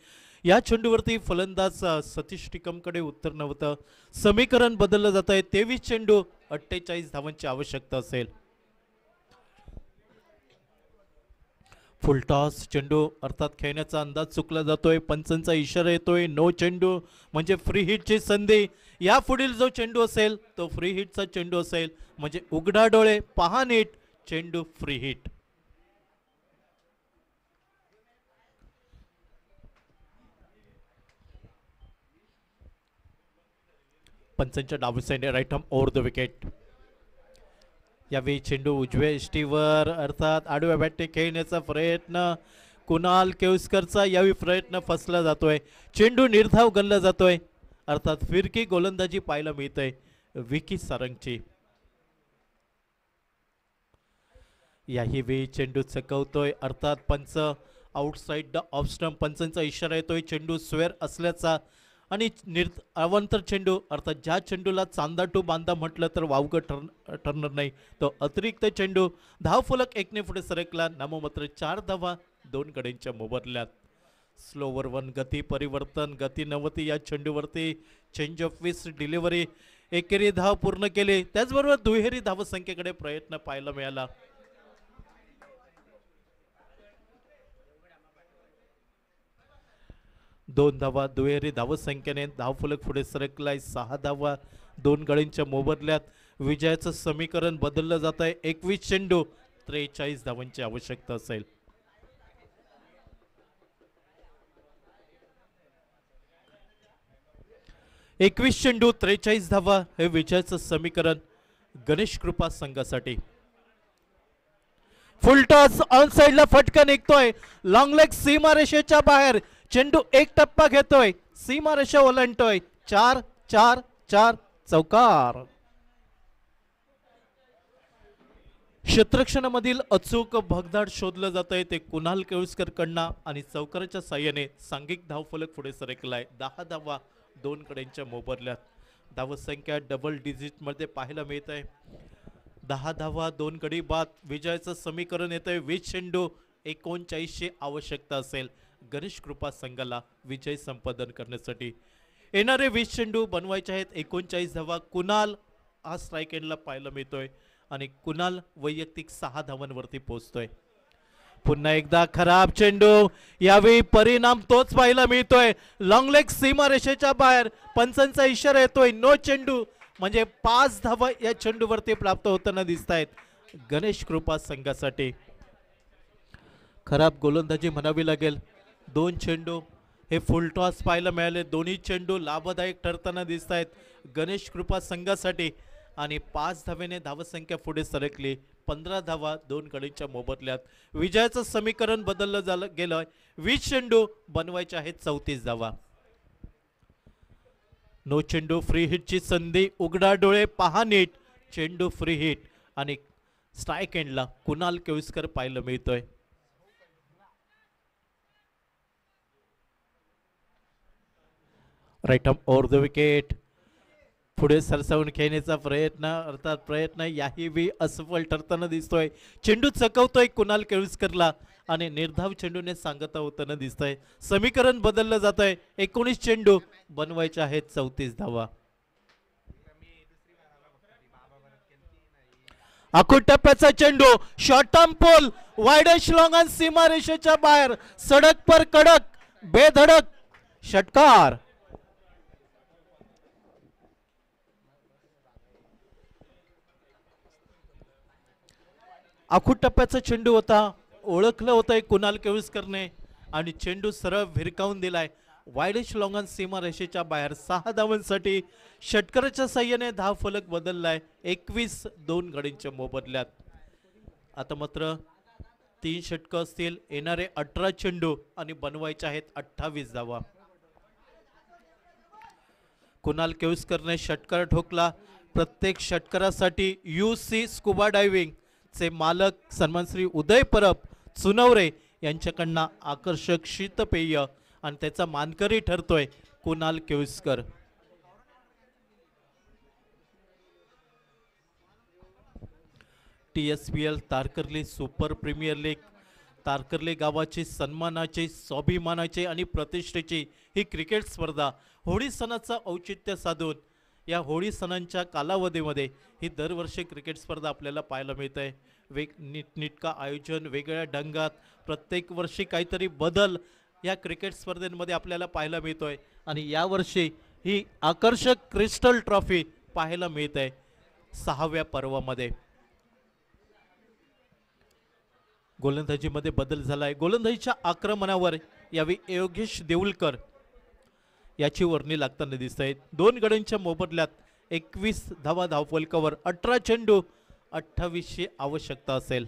या चेंडूवरती फलंदाज सतीश टिकमकडे उत्तर नव्हतं. समीकरण बदललं जात आहे. 23 चेंडू 48 धावांची आवश्यकता असेल. फुलटॉस चेंडू अर्थात खेळण्याचा अंदाज चुकला जातोय. पंचांचा इशारा येतोय नो चेंडू म्हणजे फ्री हिटची संधी. या पुढील जो चेंडू असेल तो फ्री हिटचा चेंडू असेल म्हणजे उघडा डोळे पहा नीट, चेंडू फ्री हिट. पंचांच्या डावी साईडने right arm over the wicket. यावेळी चेंडू उजव्या यष्टीवर अर्थात आडव्या बॅटने खेळण्याचा प्रयत्न कुणाल केळुसकरचा. यावेळी प्रयत्न फसला जातोय. चेंडू निर्धाव गणला जातोय अर्थात फिरकी गोलंदाजी पाहायला मिळतंय विकी सारंगची. याही वेळी चेंडू चकवतोय अर्थात पंच आउटसाइड द ऑफ स्टंप. पंचांचा इशारा येतोय चेंडू स्क्वेअर असल्याचा आणि अवांतर चेंडू अर्थात ज्या चेंडूला चांदा टू बांधा म्हटलं तर वावगं ठरणार नाही तो अतिरिक्त चेंडू. धावफलक 1 ने पुढे सरकला. नाममात्र 4 धावा 2 गड्यांच्या मोबदल्यात. स्लोवर 1 गती परिवर्तन गती नव्हती या चेंडूवरती. चेंज ऑफ विस डिलिव्हरी. एकेरी धाव पूर्ण केली. त्याचबरोबर दुहेरी धावसंख्येकडे प्रयत्न पाहायला मिळाला. दोन धावा दुहेरी धावसंख्येने धावफलक पुढे सरकलाय. 6 धावा 2 गड्यांच्या मोबदल्यात. विजयाचं समीकरण बदललं जात आहे. 21 चेंडू 43 धावांची आवश्यकता असेल. एकवीस चेंडू 43 धावा हे विजयाचं समीकरण गणेश कृपा संघासाठी. फुलटॉस ऑन साइडला फटका निघतोय. लॉंग लेग सीमारेषेच्या बाहेर. चेंडू 1 टप्पा घेतोय. सीमारेषा ओलांडतोय. 4-4-4 चौकार. क्षेत्ररक्षणामधील अचूक भगदाड शोधलं जात आहे ते कुणाल केळुसकर कडनं आणि चौकाराच्या साह्याने सांघिक धावफलक पुढे सरकलाय. 10 धावा 2 गड्यांच्या मोबदल्यात. धावसंख्या डबल डिजिट मध्ये पाहायला मिळत आहे. 10 धावा 2 गडी बाद. विजयाचं समीकरण येत आहे 20 चेंडू 39 आवश्यकता असेल गणेश कृपा संघाला विजय संपादन करण्यासाठी. येणारे 20 चेंडू बनवायचे आहेत 39 धावा. कुणाल हा स्ट्राईक एंडला पाहायला मिळतोय आणि कुणाल वैयक्तिक 6 धावांवरती पोहोचतोय. पुन्हा एकदा खराब चेंडू, यावेळी परिणाम तोच पाहायला मिळतोय. लॉंग लेग सीमारेषेच्या बाहेर, पंचांचा इशारा येतोय नो चेंडू, म्हणजे 5 धावा या चेंडूवरती प्राप्त होताना दिसत आहेत गणेश कृपा संघासाठी. खराब गोलंदाजी म्हणावी लागेल. 2 चेंडू हे फुल टॉस पाहायला मिळाले. दोन्ही चेंडू लाभदायक ठरताना दिसत आहेत गणेश कृपा संघासाठी आणि 5 धावेने धावसंख्या पुढे सरकली. 15 धावा 2 गडींच्या मोबदल्यात. विजयाचं समीकरण बदललं गेलं. 20 चेंडू बनवायचे आहेत 34 धावा. नो चेंडू फ्री हिटची संधी. उघडा डोळे पहा नीट. चेंडू फ्री हिट आणि स्ट्राईक एंडला कुणाल केळुसकर पाहायला मिळतोय. Right arm over the wicket. पुढे सरसावून खेळण्याचा प्रयत्न याही बी असफल ठरताना दिसतोय. चेंडू चकवतोय कुणाल केळुसकरला आणि निर्धाव चेंडूने सांगता होताना दिसतंय. समीकरण बदललं जात आहे. 19 चेंडू बनवायचे आहेत 34 धावा. आखूड टप्प्याचा चेंडू, शॉर्ट टर्म पोल, वाईडेश लॉंग आणि सीमारेषेच्या बाहेर, सडक पर कडक, बेधडक षटकार. आखूड टप्प्याचा चेंडू होता. ओळखलं होतंय कुणाल केळुसकरने आणि चेंडू सरळ भिरकावून दिलाय. वाईडेश लॉंगन सीमा रेषेच्या बाहेर 6 धावांसाठी षटकाराच्या साह्याने धाव फलक बदललाय. 21 2 गडींच्या मोबदल्यात. आता मात्र 3 षटकं असतील. येणारे 18 चेंडू आणि बनवायचे आहेत 28 धावा. कुणाल केळुसकरने षटकार ठोकला. प्रत्येक षटकारासाठी UC स्कुबा डायव्हिंग चे मालक सन्मान श्री उदय परब चुनवरे यांच्याकडनं आकर्षक शीतपेय आणि त्याचा मानकरी ठरतोय Kunal Keluskar. TSPL Tarkarli super premier league, Tarkarli गावाची सन्मानाची, स्वाभिमानाची आणि प्रतिष्ठेची ही क्रिकेट स्पर्धा होळी सणाचं औचित्य साधून या होळी सणांच्या कालावधीमध्ये ही दरवर्षी क्रिकेट स्पर्धा आपल्याला पाहायला मिळते. नीटनेटका आयोजन, वेगळ्या ढंगात, प्रत्येक वर्षी काहीतरी बदल या क्रिकेट स्पर्धेमध्ये आपल्याला पाहायला मिळतोय आणि यावर्षी ही आकर्षक क्रिस्टल ट्रॉफी पाहायला मिळते 6व्या पर्वामध्ये. गोलंदाजीमध्ये बदल झालाय. गोलंदाजीच्या आक्रमणावर यावेळी योगेश देऊलकर याची वर्णी लागताना दिसत आहेत. 2 गड्यांच्या मोबदल्यात 21 धावा धावफलकावर. 18 चेंडू 28ची आवश्यकता असेल.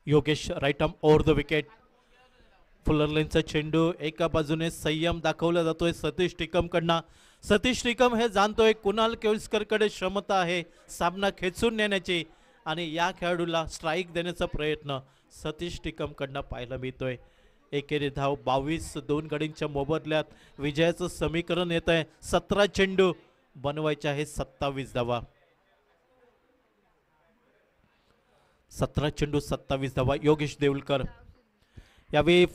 Yogesh right arm over the wicket. फुलरलेनचा चेंडू एका बाजूने संयम दाखवला जातोय सतीश टिकमकडनं. सतीश टिकम हे जाणतोय कुणाल केळुसकरकडे क्षमता आहे सामना खेचून नेण्याची आणि या खेळाडूला स्ट्राईक देण्याचा प्रयत्न सतीश टिकमकडनं पाहायला मिळतोय. एकेरी धाव 22 2 गडींच्या मोबदल्यात. विजयाचं समीकरण येत आहे. 17 चेंडू बनवायचे आहे 27 धावा. 17 चेंडू 27 धावा. योगेश देऊलकर यावेळी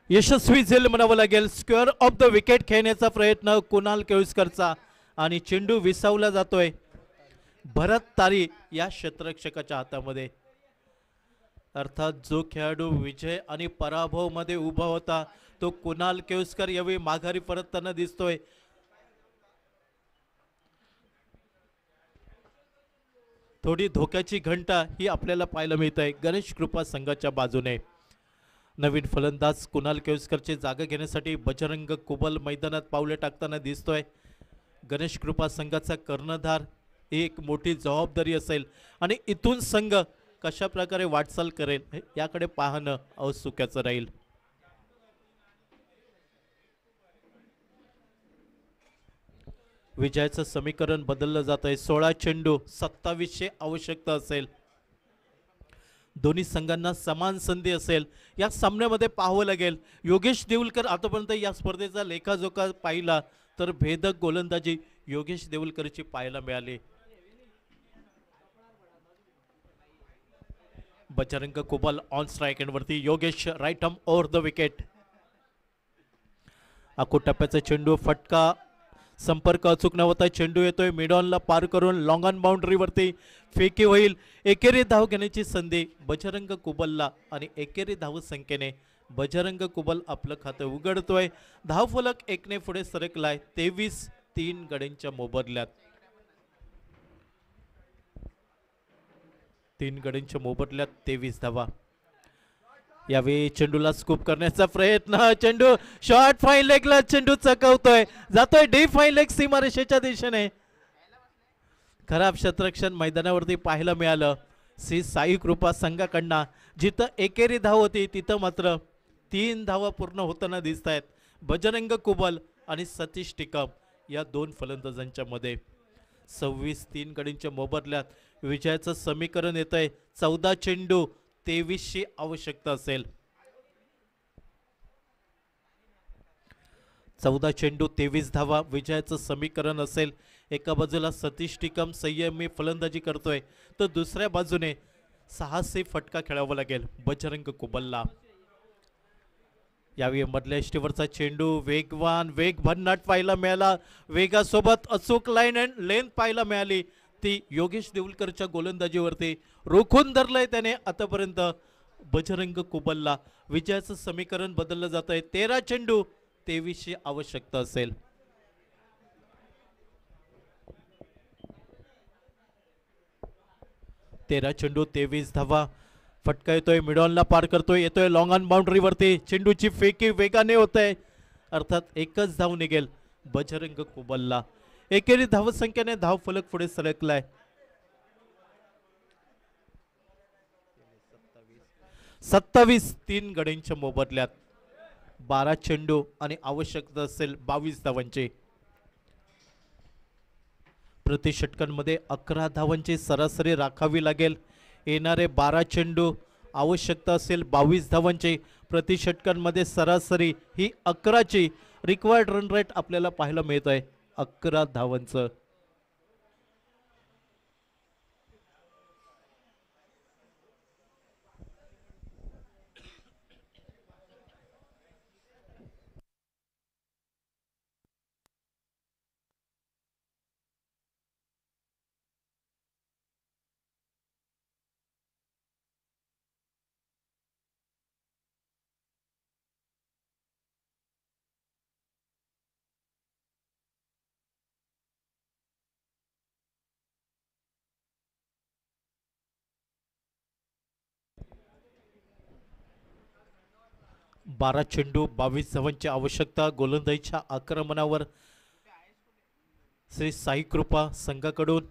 यशस्वी झेल म्हणावं लागेल. स्क्वेअर ऑफ द विकेट खेळण्याचा प्रयत्न कुणाल केळुसकरचा आणि चेंडू विसावला जातोय भरत तारी या क्षेत्ररक्षकाच्या हातामध्ये. अर्थात जो खेळाडू विजय आणि पराभव मध्ये उभा होता तो कुणाल केळुसकर यावेळी माघारी परतताना दिसतोय. थोडी धोक्याची घंटा ही आपल्याला पाहायला मिळत आहे गणेश कृपा संघाच्या बाजूने. नवीन फलंदाज कुणाल केळुसकरची जागा घेण्यासाठी बजरंग कुबल मैदानात पावले टाकताना दिसतोय. गणेश कृपा संघाचा कर्णधार ही एक मोठी जबाबदारी असेल आणि इथून संघ कशा प्रकारे वाटचाल करेल याकडे पाहणं औत्सुक्याचं राहील. विजयाचं समीकरण बदललं जात आहे. 16 चेंडू 27ची आवश्यकता असेल. दोन्ही संघांना समान संधी असेल या सामन्यामध्ये पाहावं लागेल. योगेश देऊलकर आतापर्यंत या स्पर्धेचा लेखाजोखा पाहिला तर भेदक गोलंदाजी योगेश देऊलकरची पाहायला मिळाली. Bajrang Kubal on strike end वरती Yogesh right arm over the wicket. आखूड टप्प्याचा चेंडू फटका संपर्क अचूक नव्हता. चेंडू येतोय मिडॉनला पार करून लॉंग ऑन बाउंड्री वरती फेकी होईल. एकेरी धाव घेण्याची संधी बजरंग कुबलला आणि एकेरी धाव संख्येने बजरंग कुबल आपलं खातं उघडतोय. धावफलक 1ने पुढे सरकलाय 23-3 गड्यांच्या मोबदल्यात. 3 गड्यांच्या मोबदल्यात 23 धावा. यावेळी चेंडूला स्कूप करण्याचा प्रयत्न. चेंडू शॉर्ट फाईन लेगला चेंडू चकवतोय जातोय डी फाईन लेग सीमारेषेच्या दिशेने. खराब क्षेत्ररक्षण मैदानावरती पाहायला मिळालं श्री साई कृपा संघाकडनं. जिथं एकेरी धाव होती तिथं मात्र 3 धावा पूर्ण होताना दिसत आहेत बजरंग कुबल आणि सतीश टिकम या 2 फलंदाजांच्या मध्ये. 26-3 गडींच्या मोबदल्यात विजयाचं समीकरण येत आहे. 14 चेंडू 23ची आवश्यकता असेल. 14 चेंडू 23 धावा विजयाचं समीकरण असेल. एका बाजूला सतीश टिकम संयमी फलंदाजी करतोय तर दुसऱ्या बाजूने साहसी फटका खेळावा लागेल बजरंग कुबलला. यावेळी मधल्या इष्टीवरचा चेंडू वेगवान वेग भन्नाट पाहायला मिळाला. वेगासोबत अचूक लाईन अँड लेंथ पाहायला मिळाली. ती योगेश देऊलकरच्या गोलंदाजीवरती रोखून धरलंय त्याने आतापर्यंत बजरंग कुबलला. विजयाचं समीकरण बदललं जात आहे. 13 चेंडू 23ची आवश्यकता असेल. तेरा चेंडू 23 धावा. फटका येतोय मिडॉनला पार करतोय. येतोय लॉंग ऑन बाउंड्री वरती. चेंडूची फेकी वेगाने होत आहे अर्थात एकच धाव निघेल बजरंग कुबलला. एकेरी धावसंख्येने धाव फलक पुढे सरकलाय. 27-3 गड्यांच्या मोबदल्यात 12 चेंडू आणि आवश्यकता असेल 22 धावांची. प्रति षटकांमध्ये 11 धावांची सरासरी राखावी लागेल. येणारे 12 चेंडू आवश्यकता असेल 22 धावांची. प्रति षटकांमध्ये सरासरी ही 11ची. रिक्वायर्ड रन रेट आपल्याला पाहायला मिळत आहे 11 धावांचं. बारा चेंडू 22 धावांची आवश्यकता. गोलंदाजीच्या आक्रमणावर श्री साई कृपा संघाकडून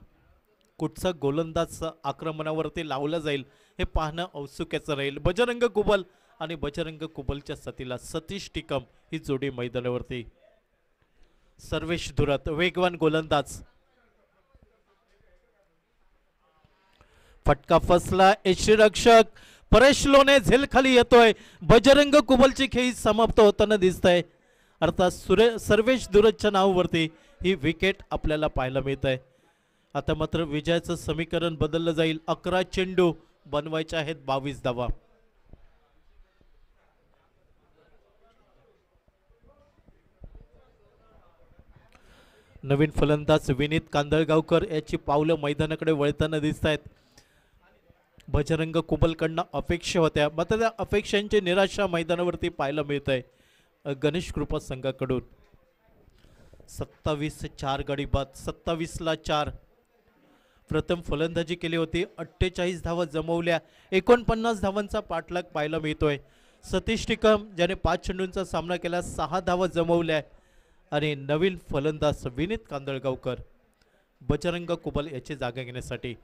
कुठचा गोलंदाज आक्रमणावरती लावला जाईल हे पाहणं औत्सुक्याचं राहील. बजरंग कुबल आणि बजरंग कुबलच्या साथीला सतीश टिकम ही जोडी मैदानावरती. सर्वेश धुरत वेगवान गोलंदाज. फटका फसला. यष्टीरक्षक परेश लोणे झेल खाली येतोय. बजरंग कुबलची खेळी समाप्त होताना दिसत आहे अर्थात सर्वेश धुरतच्या नावावरती ही विकेट आपल्याला पाहायला मिळत आहे. आता मात्र विजयाचं समीकरण बदललं जाईल. 11 चेंडू बनवायचे आहेत 22 धावा. नवीन फलंदाज विनीत कांदळगावकर याची पावलं मैदानाकडे वळताना दिसत आहेत. बजरंग कुबलकडनं अपेक्षा होत्या मात्र त्या अपेक्षांची निराशा मैदानावरती पाहायला मिळत आहे गणेश कृपा संघाकडून. 27-4 गडी बाद. 27ला 4. प्रथम फलंदाजी केली होती. 48 धावा जमवल्या. 49 धावांचा पाठलाग पाहायला मिळतोय. सतीश टिकम ज्याने 5 चेंडूंचा सामना केला 6 धावा जमवल्या आणि नवीन फलंदाज विनीत कांदळगावकर बजरंग कुबल याची जागा घेण्यासाठी.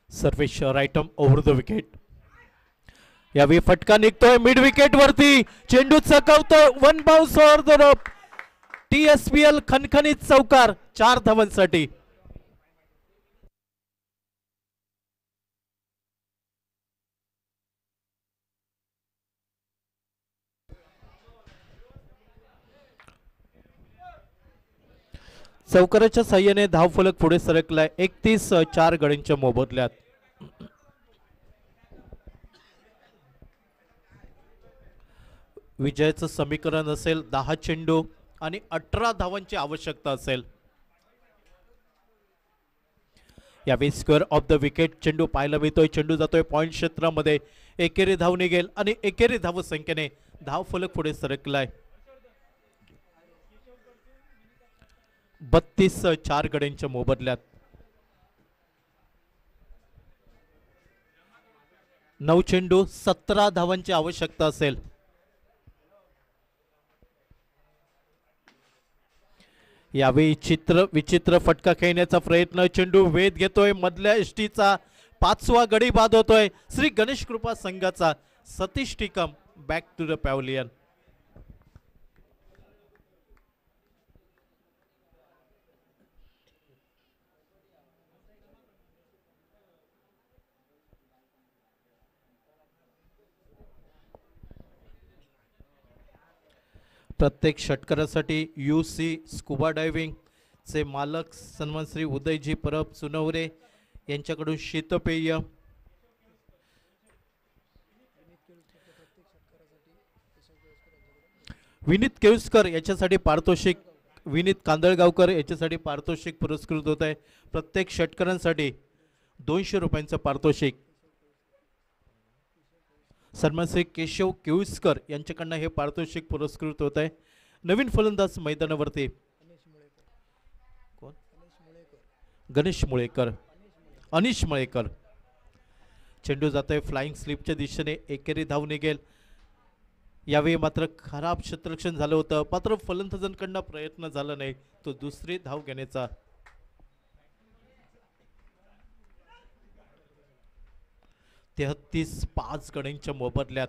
Sarvesh right arm over the wicket. यावेळी फटका निघतोय मिड विकेट वरती. चेंडू चकवतोय. 1 bounce over the rope. TSPL खणखणीत चौकार 4 धावांसाठी. चौकाराच्या साह्याने धावफलक पुढे सरकलाय 31-4 गड्यांच्या मोबदल्यात. विजयाचं समीकरण असेल 10 चेंडू आणि 18 धावांची आवश्यकता असेल. यावेळी स्क्वेअर ऑफ द विकेट चेंडू पाहायला मिळतोय. चेंडू जातोय पॉइंट क्षेत्रामध्ये. एकेरी धाव निघेल आणि एकेरी धाव संख्येने धावफलक पुढे सरकलाय 32-4 गड्यांच्या मोबदल्यात. 9 चेंडू 17 धावांची आवश्यकता असेल. यावेळी विचित्र फटका खेळण्याचा प्रयत्न. चेंडू वेध घेतोय मधल्या एसटीचा. 5वा गडी बाद होतोय श्री गणेश कृपा संघाचा. Satish Tikam back to the pavilion. प्रत्येक षटकारासाठी UC स्कुबा डायव्हिंग चे मालक सन्मान श्री उदयजी परब सुनवरे यांच्याकडून शीतपेय. विनीत केळुसकर याच्यासाठी पारितोषिक. विनीत कांदळगावकर याच्यासाठी पारितोषिक पुरस्कृत होत आहे. प्रत्येक षटकारांसाठी 200 रुपयांचं पारितोषिक. सन्मान श्री केशव केळुसकर यांच्याकडनं हे पारितोषिक पुरस्कृत होत आहे. नवीन फलंदाज मैदानावरती कोण? गणेश मुळेकर, अनिश मुळेकर. चेंडू जात आहे फ्लाइंग स्लिपच्या दिशेने. एकेरी धाव निघेल. यावेळी मात्र खराब क्षेत्ररक्षण झालं होतं. मात्र फलंदाजांकडनं प्रयत्न झाला नाही तो दुसरी धाव घेण्याचा. 33-5 गड्यांच्या मोबदल्यात.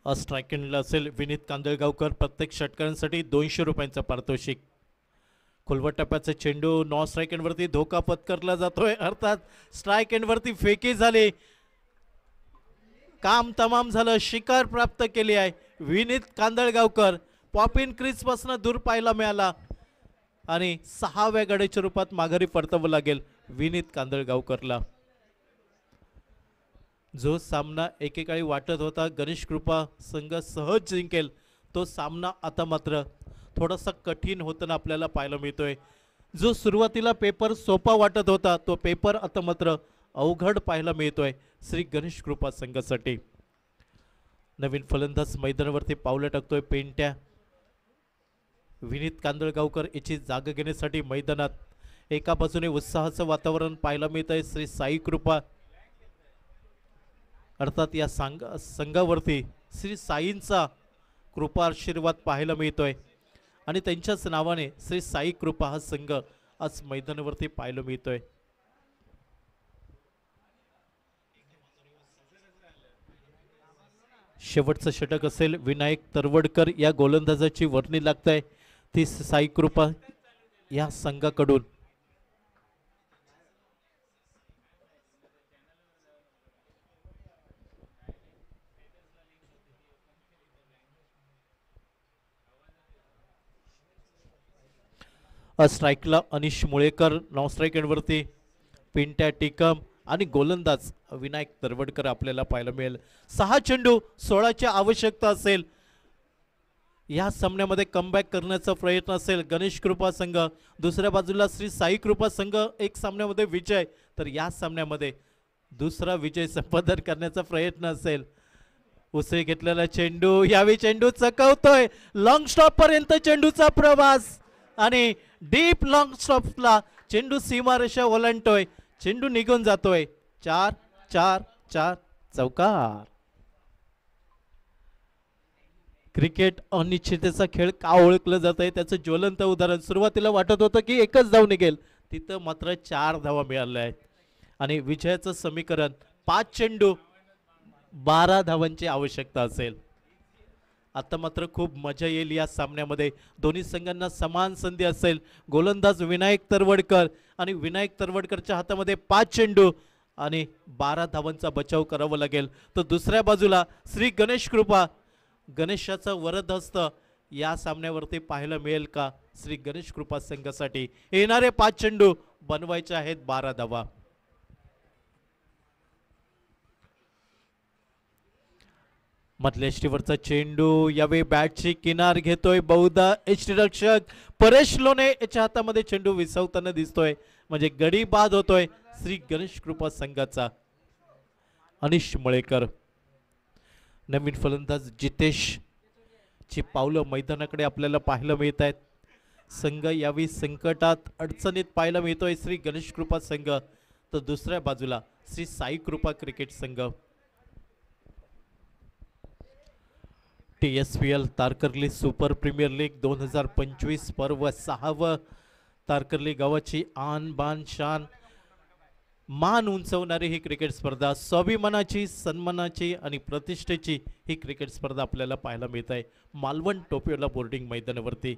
स्ट्रायकिंगला असेल विनीत कांदळगावकर. प्रत्येक षटकारांसाठी 200 रुपयांचं पारितोषिक. खोलवट टप्प्याचा चेंडू नॉन स्ट्राईक एंडवरती धोका पत्करला जातोय. अर्थात स्ट्राईक एंडवरती फेकी झाली. काम तमाम झालं. शिकार प्राप्त केली आहे विनीत कांदळगावकर. पॉपिन क्रीज पासून दूर पाहायला मिळाला आणि 6व्या गड्याच्या रूपात माघारी परतावं लागेल विनीत कांदळगावकरला. जो सामना एकेकाळी वाटत होता गणेश कृपा संघ सहज जिंकेल तो सामना आता मात्र थोडासा कठीण होताना आपल्याला पाहायला मिळतोय. जो सुरुवातीला पेपर सोपा वाटत होता तो पेपर आता मात्र अवघड पाहायला मिळतोय श्री गणेश कृपा संघासाठी. नवीन फलंदाज मैदानावरती पावलं टाकतोय पेंट्या. विनीत कांदळगावकर याची जागा घेण्यासाठी मैदानात एका बाजूने उत्साहाचं वातावरण पाहायला मिळत आहे श्री साई कृपा. अर्थात या संघावरती श्री साईंचा कृपा आशीर्वाद पाहायला मिळतोय आणि त्यांच्याच नावाने श्री साई कृपा हा संघ आज मैदानावरती पाहायला मिळतोय. शेवटचं षटक असेल विनायक तरवडकर या गोलंदाजाची वर्णी लागतंय ती साई कृपा या संघाकडून. स्ट्राईकला अनिश मुळेकर. नॉन स्ट्राईक एंडवरती पिंट्या टिकम आणि गोलंदाज विनायक तरवडकर आपल्याला पाहायला मिळेल. 6 चेंडू 16ची आवश्यकता असेल. या सामन्यामध्ये कमबॅक करण्याचा प्रयत्न असेल गणेश कृपा संघ. दुसऱ्या बाजूला श्री साई कृपा संघ. एक सामन्यामध्ये विजय तर या सामन्यामध्ये दुसरा विजय संपादन करण्याचा प्रयत्न असेल. उसळी घेतलेला चेंडू. यावेळी चेंडू चकवतोय. लॉंग स्टॉप पर्यंत चेंडूचा प्रवास आणि डीप लॉंग स्टॉपला चेंडू सीमारेषा ओलांडतोय. चेंडू निघून जातोय. 4-4-4 चौकार. क्रिकेट अनिश्चिततेचा खेळ का ओळखलं जात आहे त्याचं ज्वलंत उदाहरण. सुरुवातीला वाटत होतं की एकच धाव निघेल तिथं मात्र 4 धावा मिळाल्या आहेत आणि विजयाचं समीकरण 5 चेंडू 12 धावांची आवश्यकता असेल. आता मात्र खूप मजा येईल या सामन्यामध्ये. दोन्ही संघांना समान संधी असेल. गोलंदाज विनायक तरवडकर आणि विनायक तरवडकरच्या हातामध्ये 5 चेंडू आणि 12 धावांचा बचाव करावा लागेल. तर दुसऱ्या बाजूला श्री गणेश कृपा, गणेशाचा वरदहस्त या सामन्यावरती पाहायला मिळेल का श्री गणेश कृपा संघासाठी. येणारे 5 चेंडू बनवायचे आहेत 12 धावा. मधल्या यष्टीवरचा चेंडू यावेळी बॅटची किनार घेतोय बहुधा यष्टीरक्षक परेश लोणे याच्या हातामध्ये चेंडू विसवताना दिसतोय. म्हणजे गडी बाद होतोय श्री गणेश कृपा संघाचा. अनिश मळेकर, नवीन फलंदाज जितेश ची पावलं मैदानाकडे आपल्याला पाहायला मिळत आहेत. संघ यावेळी संकटात अडचणीत पाहायला मिळतोय श्री गणेश कृपा संघ. तर दुसऱ्या बाजूला श्री साई कृपा क्रिकेट संघ. TSPL Tarkarli super premier league 2025 पर्व 6व. तारकर्ली गावाची आन बान शान मान उंचवणारी ही क्रिकेट स्पर्धा, स्वाभिमानाची, सन्मानाची आणि प्रतिष्ठेची ही क्रिकेट स्पर्धा आपल्याला पाहायला मिळत आहे मालवण टोपियोला बोर्डिंग मैदानावरती.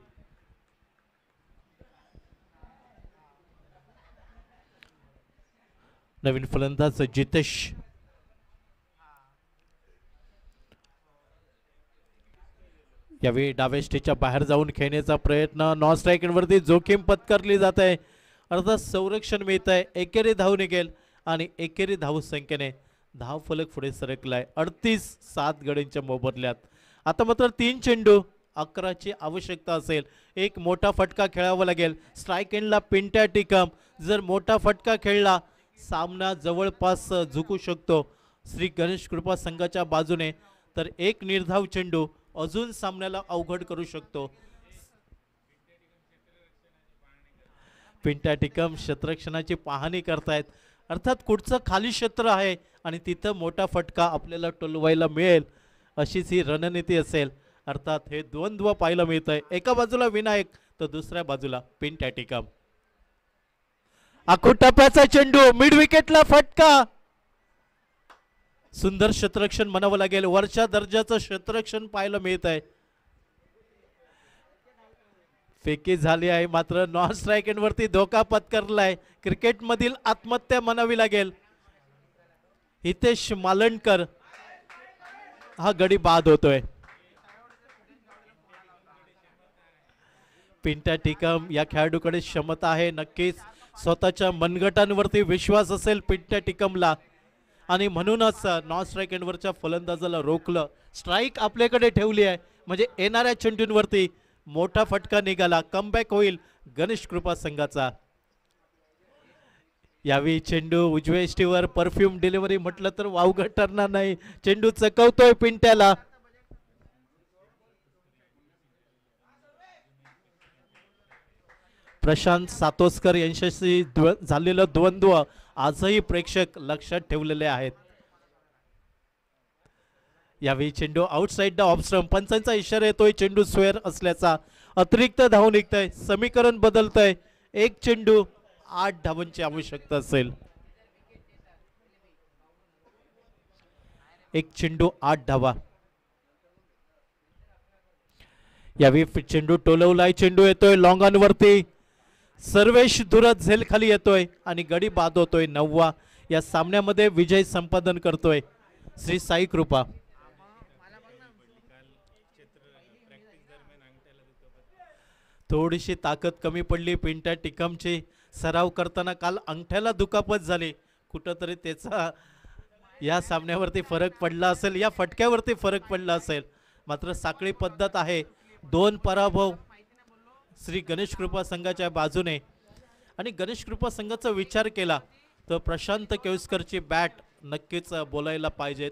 नवीन फलंदाज जितेश, यावेळी डाव्या स्टेजच्या बाहेर जाऊन खेळण्याचा प्रयत्न, नॉन स्ट्रायकिंगवरती जोखीम पत्करली जात आहे. अर्थात संरक्षण मिळत आहे. एकेरी धाव निघेल आणि एकेरी धाव संख्येने धाव फलक पुढे सरकलाय 38-7 गड्यांच्या मोबदल्यात. आता मात्र 3 चेंडू 11ची आवश्यकता असेल. एक मोठा फटका खेळावा लागेल. स्ट्राईक एंडला पिंट्या टिकम. जर मोठा फटका खेळला सामना जवळपास झुकू शकतो श्री गणेश कृपा संघाच्या बाजूने. तर एक निर्धाव चेंडू अजून सामन्याला अवघड करू शकतो. पिंट्या टिकम क्षेत्ररक्षणाची पाहणी करतायत. अर्थात कुठचं खाली क्षेत्र आहे आणि तिथं मोठा फटका आपल्याला टोलवायला मिळेल अशीच ही रणनीती असेल. अर्थात हे द्वंद्व पाहायला मिळत आहे. एका बाजूला विनायक तर दुसऱ्या बाजूला पिंट्या टिकम. आखूड टप्प्याचा चेंडू, मिड विकेटला फटका. सुंदर क्षेत्ररक्षण म्हणावं लागेल. वरच्या दर्जाचं क्षेत्ररक्षण पाहायला मिळत आहे. फेकी झाली आहे मात्र नॉन स्ट्राईक एंडवरती धोका पत्करलाय. क्रिकेटमधील आत्महत्या म्हणावी लागेल. हितेश मालणकर हा गडी बाद होतोय. पिंट्या टिकम या खेळाडूकडे क्षमता आहे. नक्कीच स्वतःच्या मनगटांवरती विश्वास असेल पिंट्या टिकमला आणि म्हणूनच नॉन स्ट्राईक एंडवरच्या फलंदाजाला रोखलं. स्ट्राईक आपल्याकडे ठेवली आहे म्हणजे येणाऱ्या चेंडूंवरती मोठा फटका निघाला. कमबॅक होईल गणेश कृपा संघाचा. यावेळी चेंडू उजव्या यष्टीवर परफ्यूम डिलिव्हरी म्हटलं तर वावगं ठरणार नाही. चेंडू चकवतोय पिंट्याला. प्रशांत सातोस्कर यांच्याशी झालेलं द्वंद्व आजही प्रेक्षक लक्षात ठेवलेले आहेत. यावेळी चेंडू आउटसाइड द ऑफ. पंचांचा इशारा येतोय चेंडू स्क्वेअर असल्याचा. अतिरिक्त धाव निघतंय. समीकरण बदलतंय. एक चेंडू 8 धावांची आवश्यकता असेल. एक चेंडू 8 धावा. यावेळी चेंडू टोलवलाय. चेंडू येतोय लॉंग ऑन वरती. सर्वेश दुरत झेल खाली येतोय आणि गडी बाद होतोय. 9वा. या सामन्यामध्ये विजय संपादन करतोय श्री साई कृपा. थोडीशी ताकद कमी पडली पिंट्या टिकमची. सराव करताना काल अंगठ्याला दुखापत झाली. कुठंतरी त्याचा या सामन्यावरती फरक पडला असेल, या फटक्यावरती फरक पडला असेल. मात्र साखळी पद्धत आहे. 2 पराभव श्री गणेश कृपा संघाच्या बाजूने. आणि गणेश कृपा संघाचा विचार केला तर प्रशांत केळुसकरची बॅट नक्कीच बोलायला पाहिजेत.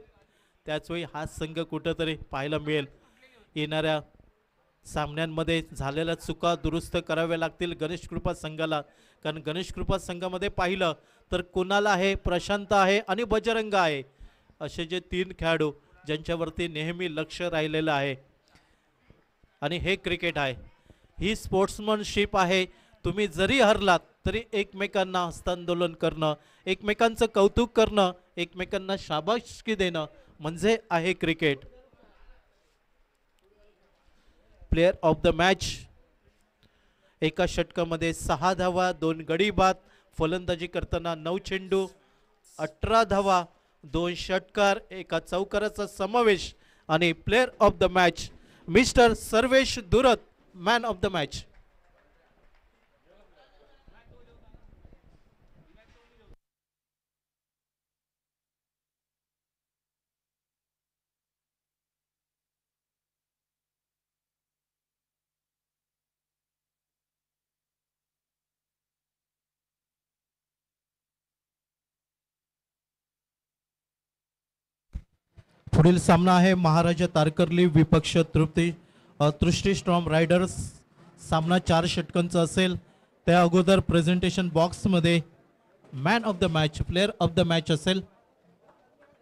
त्याचवेळी हा संघ कुठंतरी पाहायला मिळेल. येणाऱ्या सामन्यांमध्ये झालेल्या चुका दुरुस्त कराव्या लागतील गणेश कृपा संघाला. कारण गणेश कृपा संघामध्ये पाहिलं तर कुणाल आहे, प्रशांत आहे आणि बजरंग आहे. असे जे 3 खेळाडू ज्यांच्यावरती नेहमी लक्ष राहिलेलं आहे. आणि हे क्रिकेट आहे, ही स्पोर्ट्समनशिप आहे. तुम्ही जरी हरलात तरी एकमेकांना हस्तांदोलन करणं, एकमेकांचं कौतुक करणं, एकमेकांना शाबासकी देणं म्हणजे आहे cricket. Player of the match. एका षटकामध्ये 6 धावा, 2 गडी बाद. फलंदाजी करताना 9 चेंडू, 18 धावा, 2 षटकार, एका चौकाराचा समावेश. आणि player of the match mister Sarvesh Durat, man of the match. पुढील सामना आहे महाराजा तारकर्ली विपक्ष तृष्टी स्ट्रॉम रायडर्स. सामना 4 षटकांचा असेल. त्या अगोदर प्रेझेंटेशन बॉक्समध्ये man of the match, player of the match असेल.